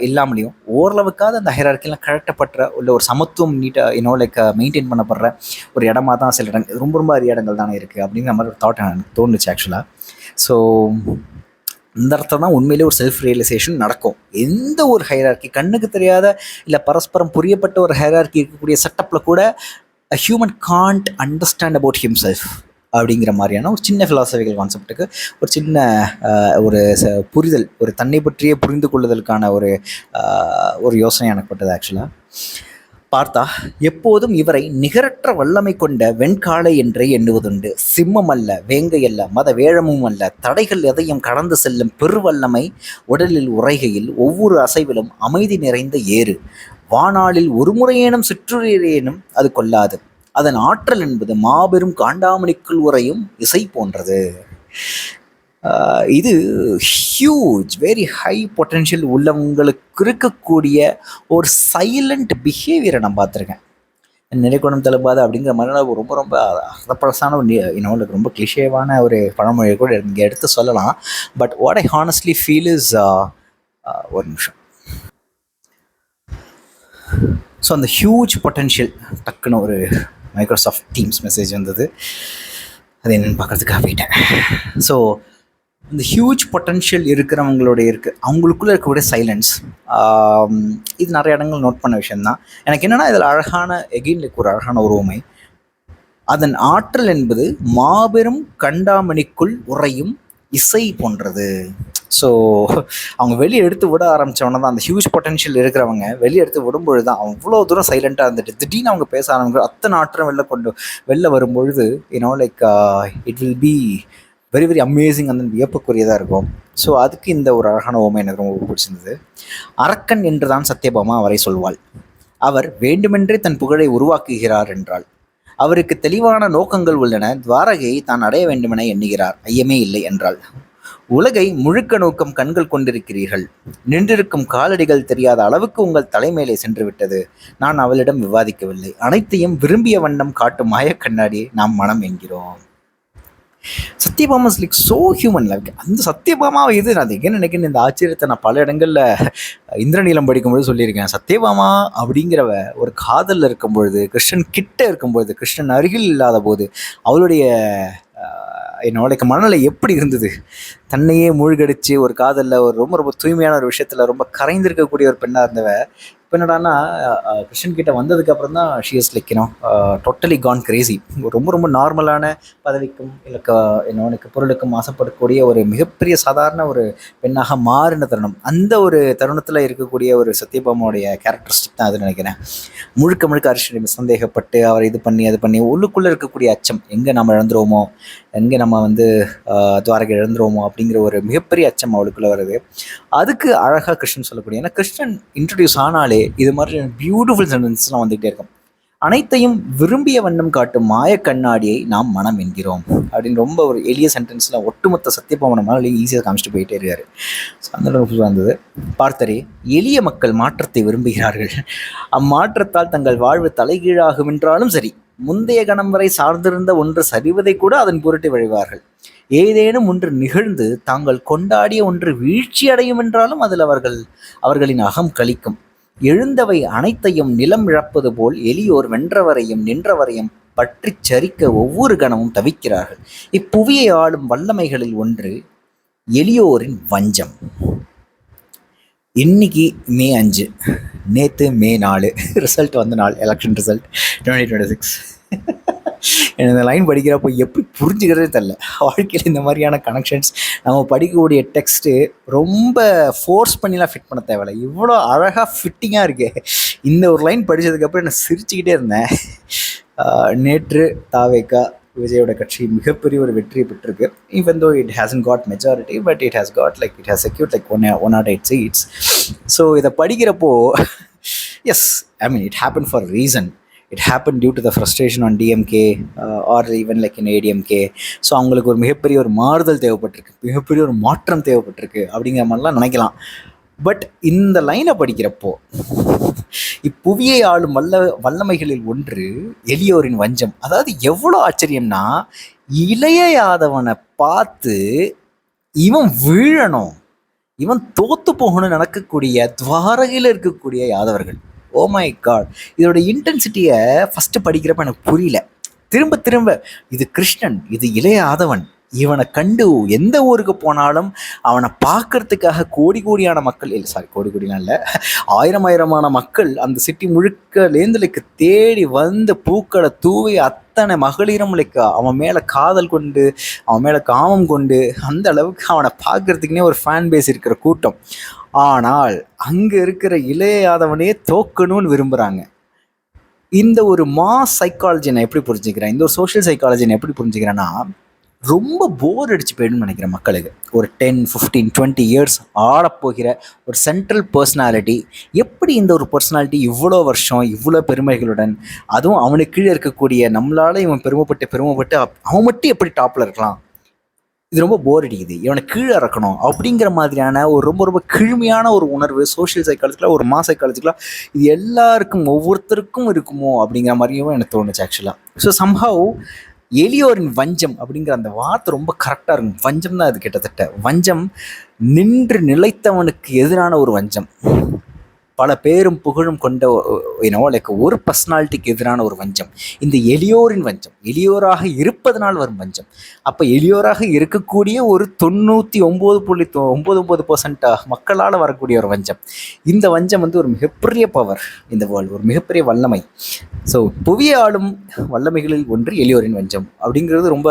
இல்லாமலையும் ஓரளவுக்காவது அந்த ஹைரார்கிலாம் கரெக்டப்படுற உள்ள ஒரு சமத்துவம் நீட்டாக லைக் மெயின்டைன் பண்ணப்படுற ஒரு இடமா தான் சில இடங்கள், ரொம்ப ரொம்ப அரிய இடங்கள் தானே இருக்குது அப்படிங்கிற மாதிரி ஒரு தாட் எனக்கு தோணுச்சு ஆக்சுவலாக. ஸோ இந்த இடத்துல தான் உண்மையிலே ஒரு செல்ஃப் ரியலைசேஷன் நடக்கும். எந்த ஒரு ஹைரார்கி, கண்ணுக்கு தெரியாத இல்லை பரஸ்பரம் புரியப்பட்ட ஒரு ஹைரார்கி இருக்கக்கூடிய செட்டப்பில் கூட human can't understand about himself அப்படிங்கிற மாதிரியான ஒரு சின்ன ஃபிலாசபிக்கல் கான்செப்டுக்கு ஒரு சின்ன ஒரு புரிதல், ஒரு தன்னை பற்றியே புரிந்து கொள்ளுதலுக்கான ஒரு யோசனை எனக்கு பட்டது ஆக்சுவலாக. பார்த்தா எப்போதும் இவரை நிகரற்ற வல்லமை கொண்ட வெண்காளை என்றே எண்ணுவதுண்டு. சிம்மம் அல்ல, வேங்கை அல்ல, மத வேழமும் அல்ல, தடைகள் எதையும் கடந்து செல்லும் பெருவல்லமை உடலில் உரைகையில் ஒவ்வொரு அசைவிலும் அமைதி நிறைந்த ஏறு. வானாளில் ஒரு முறையேனும் சிற்றுரையேனும் அது கொள்ளாது. அதன் ஆற்றல் என்பது மாபெரும் காண்டாமணிக்குள் உறையும் இசை போன்றது. இது ஹியூஜ், வெரி ஹை பொட்டென்ஷியல் உள்ளவங்களுக்கு இருக்கக்கூடிய ஒரு சைலண்ட் பிஹேவியரை நான் பார்த்துருக்கேன். நிலைக்குணம் தழும்பாது அப்படிங்கிற மாதிரி ரொம்ப ரொம்ப அறப்பழசான ஒரு ரொம்ப கிளிஷேவான ஒரு பழமொழியை கூட இங்கே எடுத்து சொல்லலாம். But what I honestly feel is, ஒரு நிமிஷம். ஸோ அந்த ஹியூஜ் பொட்டென்ஷியல் டக்குன்னு ஒரு மைக்ரோசாஃப்ட் டீம்ஸ் மெசேஜ் வந்தது, அது என்னென்னு பார்க்குறதுக்காக போயிட்டேன். ஸோ இந்த ஹியூஜ் பொட்டென்ஷியல் அவங்களுக்குள்ளே இருக்கக்கூடிய சைலன்ஸ், இது நிறைய இடங்கள் நோட் பண்ண விஷயந்தான். எனக்கு என்னென்னா இதில் லைக் ஒரு அழகான உருவமை, அதன் ஆற்றல் என்பது மாபெரும் கண்டாமணிக்குள் உறையும் இசை போன்றது. ஸோ அவங்க வெளியே எடுத்து விட ஆரம்பித்தவொன்னே தான், அந்த ஹியூஜ் பொட்டென்ஷியல் இருக்கிறவங்க வெளியே எடுத்து விடும்பொழுது தான் அவ்வளோ தூரம் சைலண்ட்டாக இருந்துட்டு திடீர்னு அவங்க பேச ஆரம்பிக்கிற அத்தனை ஆற்றம் வெளில வரும்பொழுது like it will be very very amazing, அந்த வியப்புக்குரியதாக இருக்கும். ஸோ அதுக்கு இந்த ஒரு அழகான ஓமை எனக்கு ரொம்ப பிடிச்சிருந்தது. அரக்கன் என்று தான் சத்யபாமா அவரை சொல்வாள். அவர் வேண்டுமென்றே தன் புகழை உருவாக்குகிறார் என்றாள். அவருக்கு தெளிவான நோக்கங்கள் உள்ளன. துவாரகையை தான் அடைய வேண்டுமென எண்ணுகிறார், ஐயமே இல்லை என்றாள். உலகை முழுக்க நோக்கம் கண்கள் கொண்டிருக்கிறீர்கள். நின்றிருக்கும் காலடிகள் தெரியாத அளவுக்கு உங்கள் தலைமையிலே சென்று விட்டது. நான் அவளிடம் விவாதிக்கவில்லை. அனைத்தையும் விரும்பிய வண்ணம் காட்டும் மாயக்கண்ணாடியை நாம் மனம் என்கிறோம். Satyabhama is like so human. Like அந்த சத்யபாமாவை நான் எங்கே நினைக்கிறேன், இந்த ஆச்சரியத்தை நான் பல இடங்களில் இந்திரநீலம் படிக்கும்பொழுது சொல்லியிருக்கேன். சத்யபாமா அப்படிங்கிறவ ஒரு காதலில் இருக்கும் பொழுது, கிருஷ்ணன் கிட்ட இருக்கும்பொழுது, கிருஷ்ணன் அருகில் இல்லாத போது அவளுடைய லைக் மனநிலை எப்படி இருந்தது, தன்னையே மூழ்கடிச்சு ஒரு காதலில் ஒரு ரொம்ப ரொம்ப தூய்மையான ஒரு விஷயத்தில் ரொம்ப கரைந்திருக்கக்கூடிய ஒரு பெண்ணாக இருந்தவ இப்போ என்னடான்னா கிருஷ்ணன் கிட்ட வந்ததுக்கு அப்புறம் தான் she is like totally gone crazy. ரொம்ப ரொம்ப நார்மலான பதவிக்கும் இல்லை எனக்கு பொருளுக்கும் ஆசைப்படக்கூடிய ஒரு மிகப்பெரிய சாதாரண ஒரு பெண்ணாக மாறின தருணம், அந்த ஒரு தருணத்தில் இருக்கக்கூடிய ஒரு சத்யபாமாவுடைய கேரக்டரிஸ்டிக் தான் அது நினைக்கிறேன். முழுக்க முழுக்க அரிஷ்டம் சந்தேகப்பட்டு அவர் இது பண்ணி அது பண்ணி உள்ளுக்குள்ளே இருக்கக்கூடிய அச்சம், எங்கே நம்ம இழந்துருவோமோ, எங்கே நம்ம துவாரகை இழந்துருவோமோ அப்படிங்கிற ஒரு மிகப்பெரிய அச்சம் அவளுக்குள்ளே வருது. அதுக்கு அழகாக கிருஷ்ணன் சொல்லக்கூடிய, ஏன்னா கிருஷ்ணன் இன்ட்ரடியூஸ் ஆனாலே இது மாதிரி பியூட்டிஃபுல் சென்டென்ஸ்லாம் வந்துகிட்டே இருக்கும். அனைத்தையும் விரும்பிய வண்ணம் காட்டும் மாய கண்ணாடியை நாம் மனம் என்கிறோம் அப்படின்னு ரொம்ப ஒரு எளிய சென்டென்ஸில் ஒட்டுமொத்த சத்யபாமன மேலே ஈஸியாக காமிச்சிட்டு போயிட்டே இருக்காரு. ஸோ அந்த வந்தது. பார்த்தரே, எளிய மக்கள் மாற்றத்தை விரும்புகிறார்கள். அம்மாற்றத்தால் தங்கள் வாழ்வு தலைகீழாகும் என்றாலும் சரி, முந்தைய கணம் வரை சார்ந்திருந்த ஒன்று சரிவதை கூட அதன் பொருட்டு விழைவார்கள். ஏதேனும் ஒன்று நிகழ்ந்து தாங்கள் கொண்டாடிய ஒன்று வீழ்ச்சி அடையும் என்றாலும் அதில் அவர்களின் அகம் கழிக்கும். எழுந்தவை அனைத்தையும் நிலம் இழப்பது போல் எளியோர் வென்றவரையும் நின்றவரையும் பற்றி சரிக்க ஒவ்வொரு கணமும் தவிக்கிறார்கள். இப்புவியை ஆளும் வல்லமைகளில் ஒன்று எளியோரின் வஞ்சம். இன்னைக்கு May 5, நேற்று May 4 ரிசல்ட் வந்த நாள், எலெக்ஷன் ரிசல்ட் 2026. எனக்கு இந்த லைன் படிக்கிறப்போ எப்படி புரிஞ்சுக்கிறதே தெரில. வாழ்க்கையில் இந்த மாதிரியான கனெக்ஷன்ஸ் நம்ம படிக்கக்கூடிய டெக்ஸ்ட்டு ரொம்ப ஃபோர்ஸ் பண்ணிலாம் ஃபிட் பண்ண தேவையில்லை, இவ்வளோ அழகாக ஃபிட்டிங்காக இருக்கு. இந்த ஒரு லைன் படித்ததுக்கப்புறம் நான் சிரிச்சுக்கிட்டே இருந்தேன். நேற்று தாவேக்கா விஜயோட கட்சி மிகப்பெரிய ஒரு வெற்றியை பெற்றிருக்கு. Even though it hasn't got majority, but it has got like it has secured like 108 seats. So இதை படிக்கிறப்போ yes, I mean it happen for reason. It happen due to the frustration on DMK or even like in ADMK. So அவங்களுக்கு ஒரு மிகப்பெரிய ஒரு மாறுதல் தேவைப்பட்டிருக்கு, மிகப்பெரிய ஒரு மாற்றம் தேவைப்பட்டிருக்கு அப்படிங்கிற மாதிரிலாம் நினைக்கலாம். பட் இந்த லைனை படிக்கிறப்போ இப்புவியை ஆளும் வல்லமைகளில் ஒன்று எளியோரின் வஞ்சம். அதாவது எவ்வளோ ஆச்சரியம்னா, இளைய யாதவனை பார்த்து இவன் வீழணும், இவன் தோத்து போகணும்னு நடக்கக்கூடிய துவாரகையில் இருக்கக்கூடிய யாதவர்கள். ஓ மை காட், இதோட இன்டென்சிட்டியை ஃபஸ்ட்டு படிக்கிறப்ப எனக்கு புரியல. திரும்ப திரும்ப இது கிருஷ்ணன், இது இளைய யாதவன், இவனை கண்டு எந்த ஊருக்கு போனாலும் அவனை பார்க்கறதுக்காக கோடி கோடியான மக்கள், இல்லை சாரி கோடி கோடிலாம் இல்லை, ஆயிரம் ஆயிரமான மக்கள் அந்த சிட்டி முழுக்க லேந்துலைக்கு தேடி வந்து பூக்களை தூவி அத்தனை மகளிரும் லைக் அவன் மேலே காதல் கொண்டு அவன் மேலே காமம் கொண்டு அந்த அளவுக்கு அவனை பார்க்கறதுக்குனே ஒரு ஃபேன் பேஸ் இருக்கிற கூட்டம். ஆனால் அங்கே இருக்கிற இளைய யாதவனே தோக்கணும்னு விரும்புகிறாங்க. இந்த ஒரு மாஸ் சைக்காலஜி நான் எப்படி புரிஞ்சுக்கிறேன், இந்த ஒரு சோஷியல் சைக்காலஜி நான் எப்படி புரிஞ்சுக்கிறேன்னா, ரொம்ப போர் அடிச்சு போயிடும்னு நினைக்கிறேன் மக்களுக்கு. ஒரு 10, 15, 20 இயர்ஸ் ஆடப்போகிற ஒரு சென்ட்ரல் பர்சனாலிட்டி, எப்படி இந்த ஒரு பர்சனாலிட்டி இவ்வளோ வருஷம் இவ்வளோ பெருமைகளுடன், அதுவும் அவனுக்கு கீழே இருக்கக்கூடிய நம்மளால இவன் பெருமைப்பட்டு அவன் மட்டும் எப்படி டாப்பில் இருக்கலாம், இது ரொம்ப போர் அடிக்குது, இவனை கீழே இறக்கணும் அப்படிங்கிற மாதிரியான ஒரு ரொம்ப ரொம்ப கீழ்மையான ஒரு உணர்வு சோஷியல் சைக்காலஜிக்கலாக, ஒரு மாஸ் சைக்காலஜிக்கலாக இது எல்லாருக்கும் ஒவ்வொருத்தருக்கும் இருக்குமோ அப்படிங்கிற மாதிரியும் எனக்கு தோணுச்சு ஆக்சுவலாக. ஸோ சம்ஹவ் எளியோரின் வஞ்சம் அப்படிங்கிற அந்த வார்த்தை ரொம்ப கரெக்டாக இருக்கும். வஞ்சம் தான் அது, கிட்டத்தட்ட வஞ்சம் நின்று நிலைத்தவனுக்கு எதிரான ஒரு வஞ்சம், பல பேரும் புகழும் கொண்ட லைக் ஒரு பர்சனாலிட்டிக்கு எதிரான ஒரு வஞ்சம், இந்த எளியோரின் வஞ்சம், எளியோராக இருப்பதனால் வரும் வஞ்சம். அப்போ எளியோராக இருக்கக்கூடிய ஒரு 99.99% மக்களால் வரக்கூடிய ஒரு வஞ்சம். இந்த வஞ்சம் வந்து ஒரு மிகப்பெரிய பவர் இந்த வேர்ல்டு, ஒரு மிகப்பெரிய வல்லமை. ஸோ புவியை ஆளும் வல்லமைகளில் ஒன்று எளியோரின் வஞ்சம் அப்படிங்கிறது ரொம்ப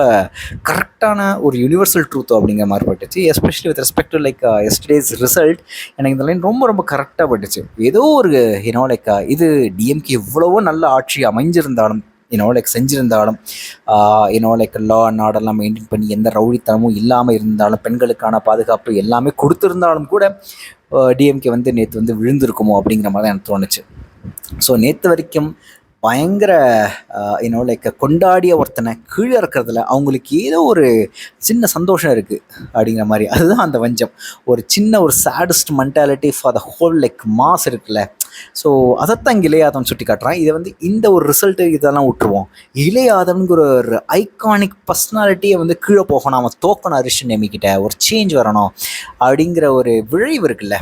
கரெக்டான ஒரு யூனிவர்சல் ட்ரூத் அப்படிங்கிற மாதிரி பட்டுச்சு. Especially with respect to like yesterday's result எனக்கு இந்த லைன் ரொம்ப ரொம்ப கரெக்டாக பட்டுச்சு. ஏதோ ஒரு லைக் இது டிஎம்கே எவ்வளவோ நல்ல ஆட்சி அமைஞ்சிருந்தாலும் லைக் செஞ்சுருந்தாலும் லைக் லா அண்ட் ஆர்டர்லாம் மெயின்டைன் பண்ணி எந்த ரவுடித்தனமும் இல்லாமல் இருந்தாலும், பெண்களுக்கான பாதுகாப்பு எல்லாமே கொடுத்துருந்தாலும் கூட டிஎம்கே வந்து நேற்று வந்து விழுந்திருக்குமோ அப்படிங்கிற மாதிரி தான் எனக்கு தோணுச்சு. ஸோ நேற்று வரைக்கும் பயங்கர லைக் கொண்டாடிய ஒருத்தனை கீழே இருக்கிறதுல அவங்களுக்கு ஏதோ ஒரு சின்ன சந்தோஷம் இருக்குது அப்படிங்கிற மாதிரி, அதுதான் அந்த வஞ்சம். ஒரு சின்ன ஒரு saddest mentality for the whole like mass இருக்குல்ல. ஸோ அதைத்தான் இங்கே இளையாதவன் சுட்டி காட்டுறான். இதை வந்து இந்த ஒரு ரிசல்ட்டு இதெல்லாம் விட்டுருவோம். இளையாதவனுங்கிற ஒரு ஐகானிக் பர்சனாலிட்டியை வந்து கீழே போகணும், அவன் தோக்கணும், அரிஷன் நேமிக்கிட்ட ஒரு சேஞ்ச் வரணும் அப்படிங்கிற ஒரு விழைவு இருக்குல்ல.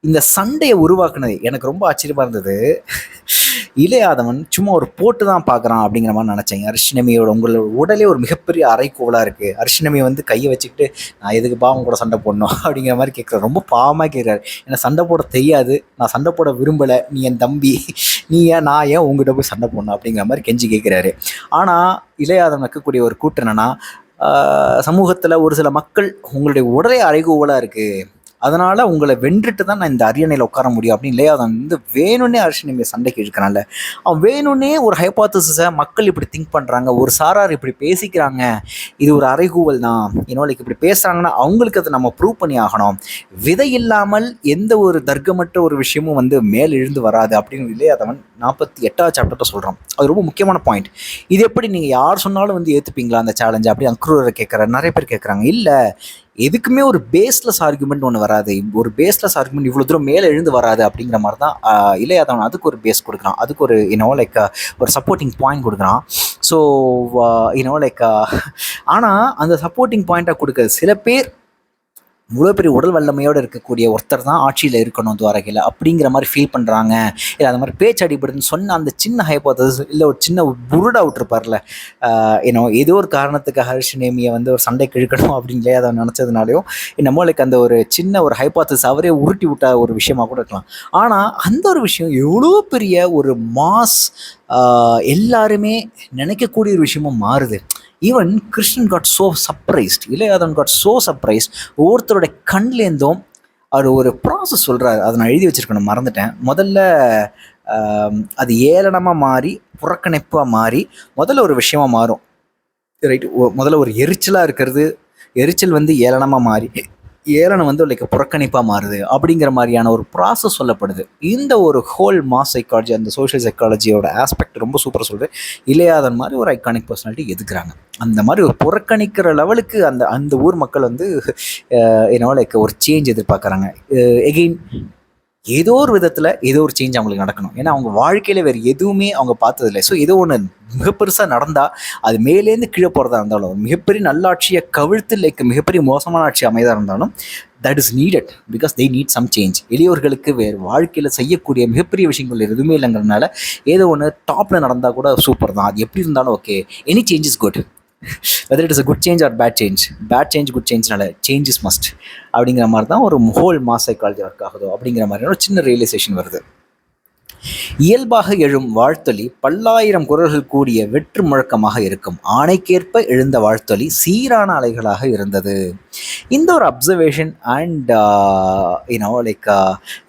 இந்த சண்டையை உருவாக்குனது எனக்கு ரொம்ப ஆச்சரியமாக இருந்தது. இளையாதவன் சும்மா ஒரு போட்டு தான் பார்க்குறான் அப்படிங்கிற மாதிரி நினச்சேன். அரிஷினமியோட உங்களோட உடலே ஒரு மிகப்பெரிய அரைக்கோளாக இருக்குது. அரிஷினமி வந்து கையை வச்சுக்கிட்டு நான் எதுக்கு பாவம் கூட சண்டை போடணும் அப்படிங்கிற மாதிரி கேட்குறாரு. ரொம்ப பாவமாக கேட்குறாரு. எனக்கு சண்டை போட தெரியாது, நான் சண்டை போட விரும்பலை, நீ என் தம்பி, நான் ஏன் உங்ககிட்ட போய் சண்டை போடணும் அப்படிங்கிற மாதிரி கெஞ்சி கேட்குறாரு. ஆனால் இளையாதவன் வைக்கக்கூடிய ஒரு கூட்டு என்னன்னா, சமூகத்தில் ஒரு சில மக்கள் உங்களுடைய உடலே அரைகோவலாக இருக்குது, அதனால் உங்களை வென்றுட்டு தான் நான் இந்த அரியணையில் உட்கார முடியும் அப்படின்னு இல்லையா. அவன் வந்து வேணும்னே அரிஷினமியை சண்டைக்கு இழுக்கிறான்ல. அவன் வேணும்னே ஒரு ஹைபாத்தசிஸை மக்கள் இப்படி திங்க் பண்ணுறாங்க, ஒரு சாரார் இப்படி பேசிக்கிறாங்க, இது ஒரு அறைகூவல் தான், லைக் இப்படி பேசுகிறாங்கன்னா அவங்களுக்கு அதை நம்ம ப்ரூவ் பண்ணி ஆகணும். விதை இல்லாமல் எந்த ஒரு தர்க்கமற்ற ஒரு விஷயமும் வந்து மேல் எழுந்து வராது அப்படின்னு இல்லையா அவன் 48வது சாப்டர்கிட்ட சொல்கிறான். அது ரொம்ப முக்கியமான பாயிண்ட். இது எப்படி நீங்கள் யார் சொன்னாலும் வந்து ஏற்றுப்பீங்களா அந்த சேலஞ்சு அப்படி அக்ரூரை கேட்குறாரு. நிறைய பேர் கேட்குறாங்க. இல்லை, எதுக்குமே ஒரு பேஸ்லெஸ் ஆர்குமெண்ட் ஒன்று வராது, ஒரு பேஸ்லெஸ் ஆர்குமெண்ட் இவ்வளோ தூரம் மேலே எழுந்து வராது அப்படிங்கிற மாதிரி தான் இளையாதவன் அதுக்கு ஒரு பேஸ் கொடுக்குறான், அதுக்கு ஒரு லைக் ஒரு சப்போர்ட்டிங் பாயிண்ட் கொடுக்குறான். ஸோ லைக் ஆனால் அந்த சப்போர்ட்டிங் பாயிண்ட்டாக கொடுக்குறது சில பேர் இவ்வளோ பெரிய உடல் வல்லமையோடு இருக்கக்கூடிய ஒருத்தர் தான் ஆட்சியில் இருக்கணும் துவாரகையில் அப்படிங்கிற மாதிரி ஃபீல் பண்ணுறாங்க. இல்லை அந்த மாதிரி பேச்சு அடிபடுதுன்னு சொன்ன அந்த சின்ன ஹைபோதசிஸ், இல்லை ஒரு சின்ன புருடா விட்டுருப்பார்ல, ஏதோ ஒரு காரணத்துக்காக அரிஷினமியை வந்து ஒரு சண்டைக்கு இழுக்கணும் அப்படின்னு அதை நினச்சதுனாலையும் என்னமோ லைக் அந்த ஒரு சின்ன ஒரு ஹைபோதசிஸ் அவரே உருட்டி விட்ட ஒரு விஷயமா கூட இருக்கலாம். ஆனால் அந்த ஒரு விஷயம் எவ்வளோ பெரிய ஒரு மாஸ் எல்லாருமே நினைக்கக்கூடிய ஒரு விஷயமும் மாறுது. Even Krishnan got so surprised, Ilaiyadavan got so surprised. ஒவ்வொருத்தரோட கண்லேருந்தும் அவர் ஒரு ப்ராசஸ் சொல்கிறார், அதை நான் எழுதி வச்சுருக்கணும், மறந்துட்டேன். முதல்ல அது ஏளனமாக மாறி புறக்கணிப்பாக மாறி முதல்ல ஒரு விஷயமாக மாறும். ரைட். முதல்ல ஒரு எரிச்சலாக இருக்கிறது, எரிச்சல் வந்து ஏளனமாக மாறி, ஏளனம் வந்து லைக் புறக்கணிப்பாக மாறுது அப்படிங்கிற மாதிரியான ஒரு ப்ராசஸ் சொல்லப்படுது. இந்த ஒரு ஹோல் மாஸ் சைக்காலஜி, அந்த சோஷியல் சைக்காலஜியோட ஆஸ்பெக்ட் ரொம்ப சூப்பராக சொல்கிறது. இளையாதன் மாதிரி ஒரு ஐகானிக் பர்சனாலிட்டி எதுக்குறாங்க. அந்த மாதிரி ஒரு புறக்கணிக்கிற லெவலுக்கு அந்த அந்த ஊர் மக்கள் வந்து லைக் ஒரு சேஞ்ச் எதிர்பார்க்குறாங்க. எகெயின் ஏதோ ஒரு விதத்தில் ஏதோ ஒரு சேஞ்ச் அவங்களுக்கு நடக்கணும். ஏன்னா அவங்க வாழ்க்கையில் வேறு எதுவுமே அவங்க பார்த்ததில்லை. ஸோ ஏதோ ஒன்று மிக பெருசாக நடந்தால் அது மேலேருந்து கீழே போகிறதா இருந்தாலும், மிகப்பெரிய நல்லாட்சியை கவிழ்த்து லைக் மிகப்பெரிய மோசமான ஆட்சி அமைதாக இருந்தாலும், that is needed because they need some change. எளியவர்களுக்கு வேறு வாழ்க்கையில் செய்யக்கூடிய மிகப்பெரிய விஷயங்கள் எதுவுமே இல்லைங்கிறதுனால ஏதோ ஒன்று டாப்பில் நடந்தால் கூட சூப்பர் தான். அது எப்படி இருந்தாலும் okay, any change is good. Whether it is a good change or bad change good சேஞ்ச்னால சேஞ்ச் இஸ் மஸ்ட் அப்படிங்கிற மாதிரி தான் ஒரு ஹோல் மாஸ் சைக்காலஜி ஒர்க் ஆகுதோ அப்படிங்கிற மாதிரியான ஒரு சின்ன ரியலைசேஷன் வருது. இயல்பாக எழும் வாழ்த்தொலி பல்லாயிரம் குரல்கள் கூடிய வெற்று முழக்கமாக இருக்கும். ஆணைக்கேற்ப எழுந்த வாழ்த்தொலி சீரான அலைகளாக இருந்தது. இந்த ஒரு அப்சர்வேஷன் அண்ட் லைக்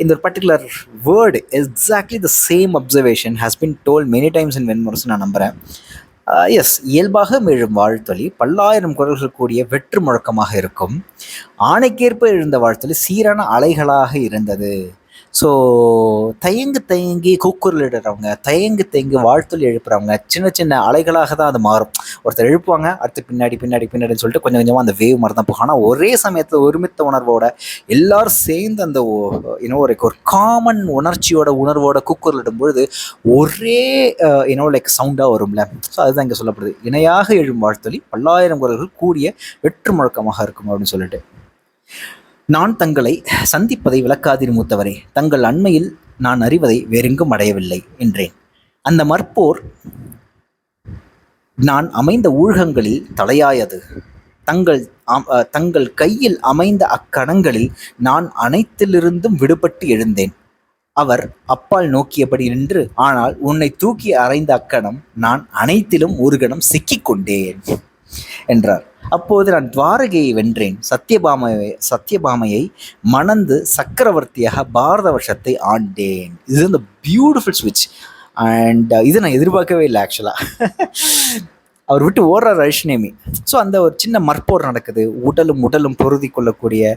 இந்த ஒரு particular word exactly the same observation has been told many times in Venmurasu நான் நம்புகிறேன். எஸ், இயல்பாக எழும் வாழ்த்தொலி பல்லாயிரம் குரல்கள் கூடிய வெற்று முழக்கமாக இருக்கும். ஆணைக்கேற்ப எழுந்த வாழ்த்தொலி சீரான அலைகளாக இருந்தது. ஸோ தயங்கி கூக்குரலிடுறவங்க, தயங்கி வாழ்த்தொலி எழுப்புறவங்க சின்ன சின்ன அலைகளாக தான் அது மாறும். ஒருத்தர் எழுப்புவாங்க, அடுத்து பின்னாடின்னு சொல்லிட்டு கொஞ்சம் கொஞ்சமாக அந்த வேவ் மாதிரி தான் போகும். ஆனால் ஒரே சமயத்தில் ஒருமித்த உணர்வோட எல்லாரும் சேர்ந்து அந்த ஒரு காமன் உணர்வோட கூக்குரலிடும் பொழுது ஒரே லைக் சவுண்டாக வரும்ல. ஸோ அதுதான் இங்கே சொல்லப்படுது. இணையாக எழும் வாழ்த்தொலி பல்லாயிரம் குரல்கள் கூடிய வெற்று முழக்கமாக இருக்கும் அப்படின்னு சொல்லிட்டு. நான் தங்களை சந்திப்பதை விளக்காதீர் மூத்தவரே, தங்கள் அண்மையில் நான் அறிவதை வேறெங்கும் அடையவில்லை என்றேன். அந்த மற்போர் நான் அமைந்த ஊழ்கங்களில் தலையாயது. தங்கள் கையில் அமைந்த அக்கணங்களில் நான் அனைத்திலிருந்தும் விடுபட்டு எழுந்தேன். அவர் அப்பால் நோக்கியபடி நின்று, ஆனால் உன்னை தூக்கி அறைந்த அக்கணம் நான் அனைத்திலும் ஒரு கணம் சிக்கிக்கொண்டேன் என்றார். அப்போது நான் துவாரகையை வென்றேன். சத்யபாமையை மணந்து சக்கரவர்த்தியாக பாரத வருஷத்தை ஆண்டேன். இது இந்த பியூட்டிஃபுல் ஸ்விட்ச். அண்ட் இது நான் எதிர்பார்க்கவே இல்லை ஆக்சுவலாக. அவர் விட்டு ஓடுறார் அரிஷ்ணேமி. ஸோ அந்த ஒரு சின்ன மற்போர் நடக்குது. உடலும் பொருதி கொள்ளக்கூடிய,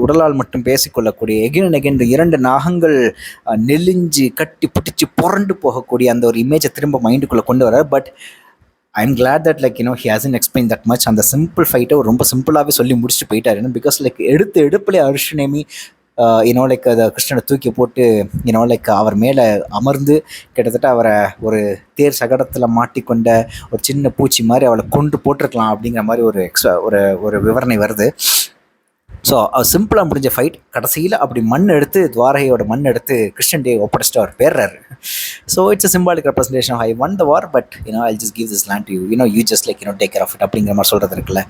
உடலால் மட்டும் பேசிக்கொள்ளக்கூடிய, எகென் இரண்டு நாகங்கள் நெலிஞ்சு கட்டி பிடிச்சி புரண்டு போகக்கூடிய அந்த ஒரு இமேஜை திரும்ப மைண்டுக்குள்ளே கொண்டு வர்றார். But I'm glad that like he hasn't explained that much. அந்த சிம்பிள் ஃபைட்டை ரொம்ப சிம்பிளாகவே சொல்லி முடிச்சுட்டு போயிட்டார். பிகாஸ் லைக் எடுப்பிலே அரிஷ்ணேமி லைக் அதை கிருஷ்ணனை தூக்கி போட்டு லைக் அவர் மேலே அமர்ந்து கிட்டத்தட்ட அவரை ஒரு தேர் சகடத்தில் மாட்டிக்கொண்ட ஒரு சின்ன பூச்சி மாதிரி அவளை கொண்டு போட்டிருக்கலாம் அப்படிங்கிற மாதிரி ஒரு ஒரு விவரணை வருது. ஸோ சிம்பிளாக முடிஞ்ச ஃபைட் கடைசியில் அப்படி துவாரகையோட மண் எடுத்து கிருஷ்ணன் டே ஒப்படைச்சிட்டு அவர் பேர்றாரு. So it's a symbolic representation of I won the war, but I just give this land to you, you just like take care of it அப்படிங்கிற மாதிரி சொல்கிறது இருக்குல்ல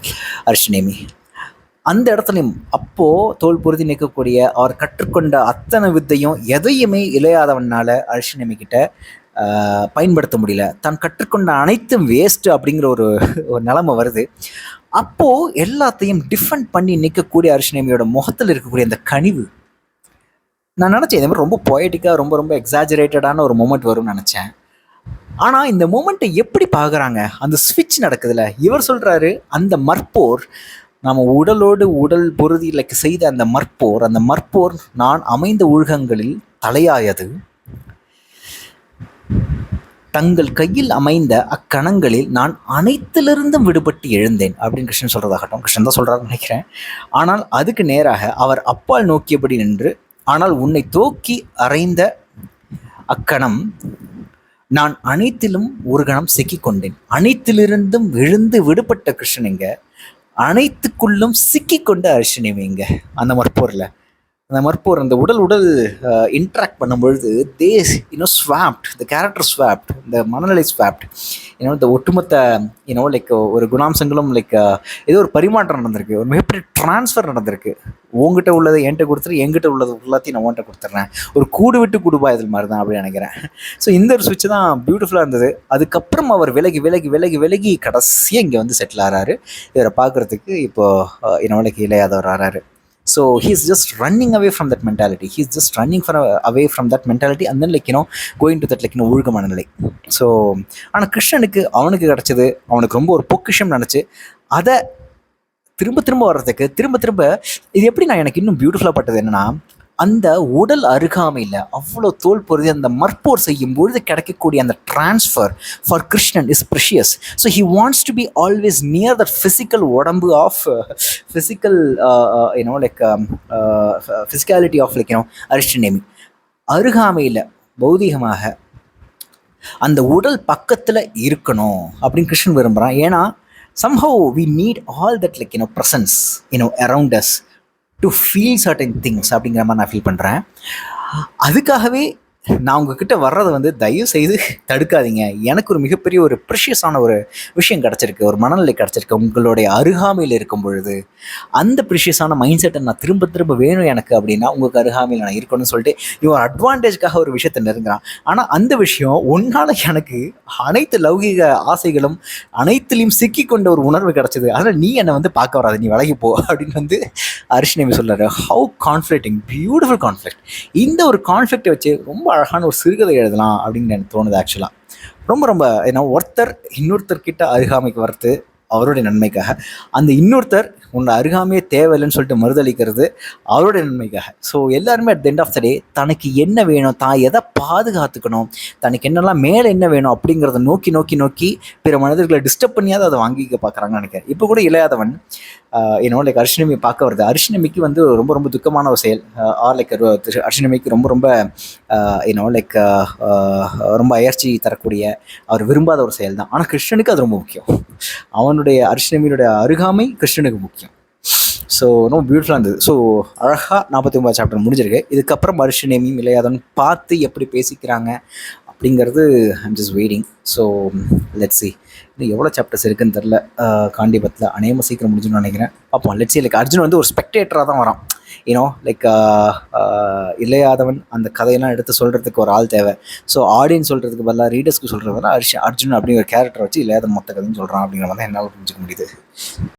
அரிஷ்ணேமி. அந்த இடத்துலையும் அப்போது தோல் பொருதி நிற்கக்கூடிய அவர் கற்றுக்கொண்ட அத்தனை வித்தையும் எதையுமே இளையாதவனால் அரிஷ்ணேமி கிட்ட பயன்படுத்த முடியல. தான் கற்றுக்கொண்ட அனைத்தும் வேஸ்ட்டு அப்படிங்கிற ஒரு நிலைமை வருது. அப்போது எல்லாத்தையும் டிஃபெண்ட் பண்ணி நிற்கக்கூடிய அரிஷ்ணேமியோட முகத்தில் இருக்கக்கூடிய அந்த கனிவு, நான் நினச்சேன் இதே மாதிரி ரொம்ப பொயட்டிக்காக ரொம்ப எக்ஸாஜரேட்டடான ஒரு மூமெண்ட் வரும்னு நினச்சேன். ஆனால் இந்த மூமெண்ட்டை எப்படி பார்க்குறாங்க, அந்த ஸ்விட்ச் நடக்குதுல்ல. இவர் சொல்கிறாரு, அந்த மற்போர் நாம் உடல் பொருதி லைக் செய்த அந்த மற்போர் நான் அமைந்த ஊழ்கங்களில் தலையாயது. தங்கள் கையில் அமைந்த அக்கணங்களில் நான் அனைத்திலிருந்தும் விடுபட்டு எழுந்தேன் அப்படின்னு கிருஷ்ணன் சொல்கிறதாகட்டும், கிருஷ்ணன் தான் சொல்கிறாருன்னு நினைக்கிறேன். ஆனால் அதுக்கு நேராக அவர் அப்பால் நோக்கியபடி நின்று, ஆனால் உன்னை தூக்கி அறைந்த அக்கணம் நான் அனைத்திலும் ஒரு கணம் சிக்கிக்கொண்டேன். அனைத்திலிருந்தும் விழுந்து விடுபட்ட கிருஷ்ணனுங்க, அனைத்துக்குள்ளும் சிக்கிக்கொண்ட அரிஷ்ணேமிங்க. அந்த மற்போர் அந்த உடல் இன்ட்ராக்ட் பண்ணும்பொழுது ஸ்வாப்ட், இந்த கேரக்டர் ஸ்வாப்ட், இந்த மனநிலை ஸ்வாப்ட், இந்த ஒட்டுமொத்த லைக் ஒரு குணாம்சங்களும் லைக் ஏதோ ஒரு பரிமாற்றம் நடந்திருக்கு, ஒரு மிகப்பெரிய டிரான்ஸ்ஃபர் நடந்திருக்கு. உங்ககிட்ட உள்ளதை என்கிட்ட கொடுத்துரு, என்கிட்ட உள்ளது எல்லாத்தையும் நான் உன்கிட்ட கொடுத்துட்றேன். ஒரு கூடு விட்டு கூடுபா இதில் மாதிரி தான் அப்படின்னு நினைக்கிறேன். ஸோ இந்த ஒரு சுவிட்ச் தான் பியூட்டிஃபுல்லாக இருந்தது. அதுக்கப்புறம் அவர் விலகி கடைசியாக இங்கே வந்து செட்டில் ஆகிறாரு. இவரை பார்க்குறதுக்கு இப்போது like இளையாதவர் ஆறாரு. So he's just running away from that mentality. He's just running away from that mentality, and then going to that ஒழுக்கமான நிலை. ஸோ ஆனால் கிருஷ்ணனுக்கு அவனுக்கு கிடைச்சது அவனுக்கு ரொம்ப ஒரு பொக்கிஷம் நினச்சி அதை திரும்ப திரும்ப வர்றதுக்கு திரும்ப திரும்ப இது எப்படி நான் எனக்கு இன்னும் பியூட்டிஃபுல்லாக பட்டது என்னன்னா, அந்த உடல் அருகாமையில் அவ்வளோ தோல் பொருதி அந்த மற்போர் செய்யும் பொழுது கிடைக்கக்கூடிய அந்த transfer for Krishnan is precious. So he wants to be always near that physical உடம்பு of physical physicality of Arishtanemi. அருகாமையில் பௌதிகமாக அந்த உடல் பக்கத்தில் இருக்கணும் அப்படின்னு கிருஷ்ணன் விரும்புகிறான். ஏன்னா somehow we need all that presence around us to feel certain things அப்படிங்கிற மாதிரி நான் ஃபீல் பண்ணுறேன். அதுக்காகவே நான் உங்ககிட்ட வர்றதை தயவு செய்து தடுக்காதீங்க. எனக்கு ஒரு மிகப்பெரிய ஒரு ப்ரெஷியஸான ஒரு விஷயம் கிடச்சிருக்கு, ஒரு மனநிலை கிடச்சிருக்கு உங்களுடைய அருகாமையில் இருக்கும் பொழுது. அந்த ப்ரெஷியஸான மைண்ட் செட்டை நான் திரும்ப திரும்ப வேணும் எனக்கு அப்படின்னா உங்களுக்கு அருகாமையில் நான் இருக்கணும்னு சொல்லிட்டு இவன் அட்வான்டேஜ்க்காக ஒரு விஷயத்தை நெருங்குறான். ஆனால் அந்த விஷயம் ஒன்றால் எனக்கு அனைத்து லௌகிக ஆசைகளும் அனைத்துலேயும் சிக்கி கொண்ட ஒரு உணர்வு கிடச்சிது. அதனால் நீ என்னை பார்க்க வராது, நீ விலகி போ அப்படின்னு அரிஷ்ணேமி சொல்கிறாரு. How conflicting, beautiful conflict. இந்த ஒரு கான்ஃப்ளிக்டை வச்சு ரொம்ப அழகான ஒரு சிறுகதை எழுதலாம் அப்படின்னு எனக்கு தோணுது. ஆக்சுவலாக ரொம்ப ஒருத்தர் இன்னொருத்தர்கிட்ட அருகாமைக்கு வர்றது அவருடைய நன்மைக்காக, அந்த இன்னொருத்தர் உன்னோட அருகாமையே தேவையில்லைன்னு சொல்லிட்டு மறுதளிக்கிறது அவருடைய நன்மைக்காக. ஸோ எல்லாருமே at the end of the day தனக்கு என்ன வேணும், தான் எதை பாதுகாத்துக்கணும், தனக்கு என்னெல்லாம் மேலே என்ன வேணும் அப்படிங்கிறத நோக்கி நோக்கி நோக்கி பிற மனிதர்களை டிஸ்டர்ப் பண்ணியாவது அதை வாங்கிக்க பார்க்குறாங்கன்னு நினைக்கிறேன். இப்போ கூட இளையாதவன் அரிஷ்ணமியை பார்க்க வருது. அரிஷ்ணமிக்கு ரொம்ப ரொம்ப துக்கமான ஒரு செயல். அரிஷ்ணமிக்கு ரொம்ப ரொம்ப அயற்சி தரக்கூடிய அவர் விரும்பாத ஒரு செயல் தான். ஆனால் கிருஷ்ணனுக்கு அது ரொம்ப முக்கியம். அவனுடைய அரிஷ்ணமியோட அருகாமை கிருஷ்ணனுக்கு முக்கியம். ஸோ ரொம்ப பியூட்டிஃபுல்லாக இருந்தது. ஸோ அழகாக 49 சாப்டர் முடிஞ்சிருக்கு. இதுக்கப்புறம் அரிஷ்ணமியும் இளையாதவன் பார்த்து எப்படி பேசிக்கிறாங்க அப்படிங்கிறது I'm just waiting. So let's see. இன்னும் எவ்வளோ சாப்டர்ஸ் இருக்குன்னு தெரில. காண்டிபத்தில் அநேகமாக சீக்கிரம் முடிஞ்சுன்னு நினைக்கிறேன். பார்ப்போம். Let's see. அர்ஜுன் ஒரு ஸ்பெக்டேட்டராக தான் வரான். இளையாதவன் அந்த கதையெல்லாம் எடுத்து சொல்கிறதுக்கு ஒரு ஆள் தேவை. ஸோ ஆடியன்ஸ் சொல்கிறதுக்கு பதிலாக ரீடர்ஸ்க்கு சொல்கிறதுனால அர்ஜுன் அப்படிங்கிற கேரக்டரை வச்சு இளையாதவன் மொத்த கதைன்னு சொல்கிறான் அப்படிங்கிற மாதிரி என்னால் புரிஞ்சுக்க முடியுது.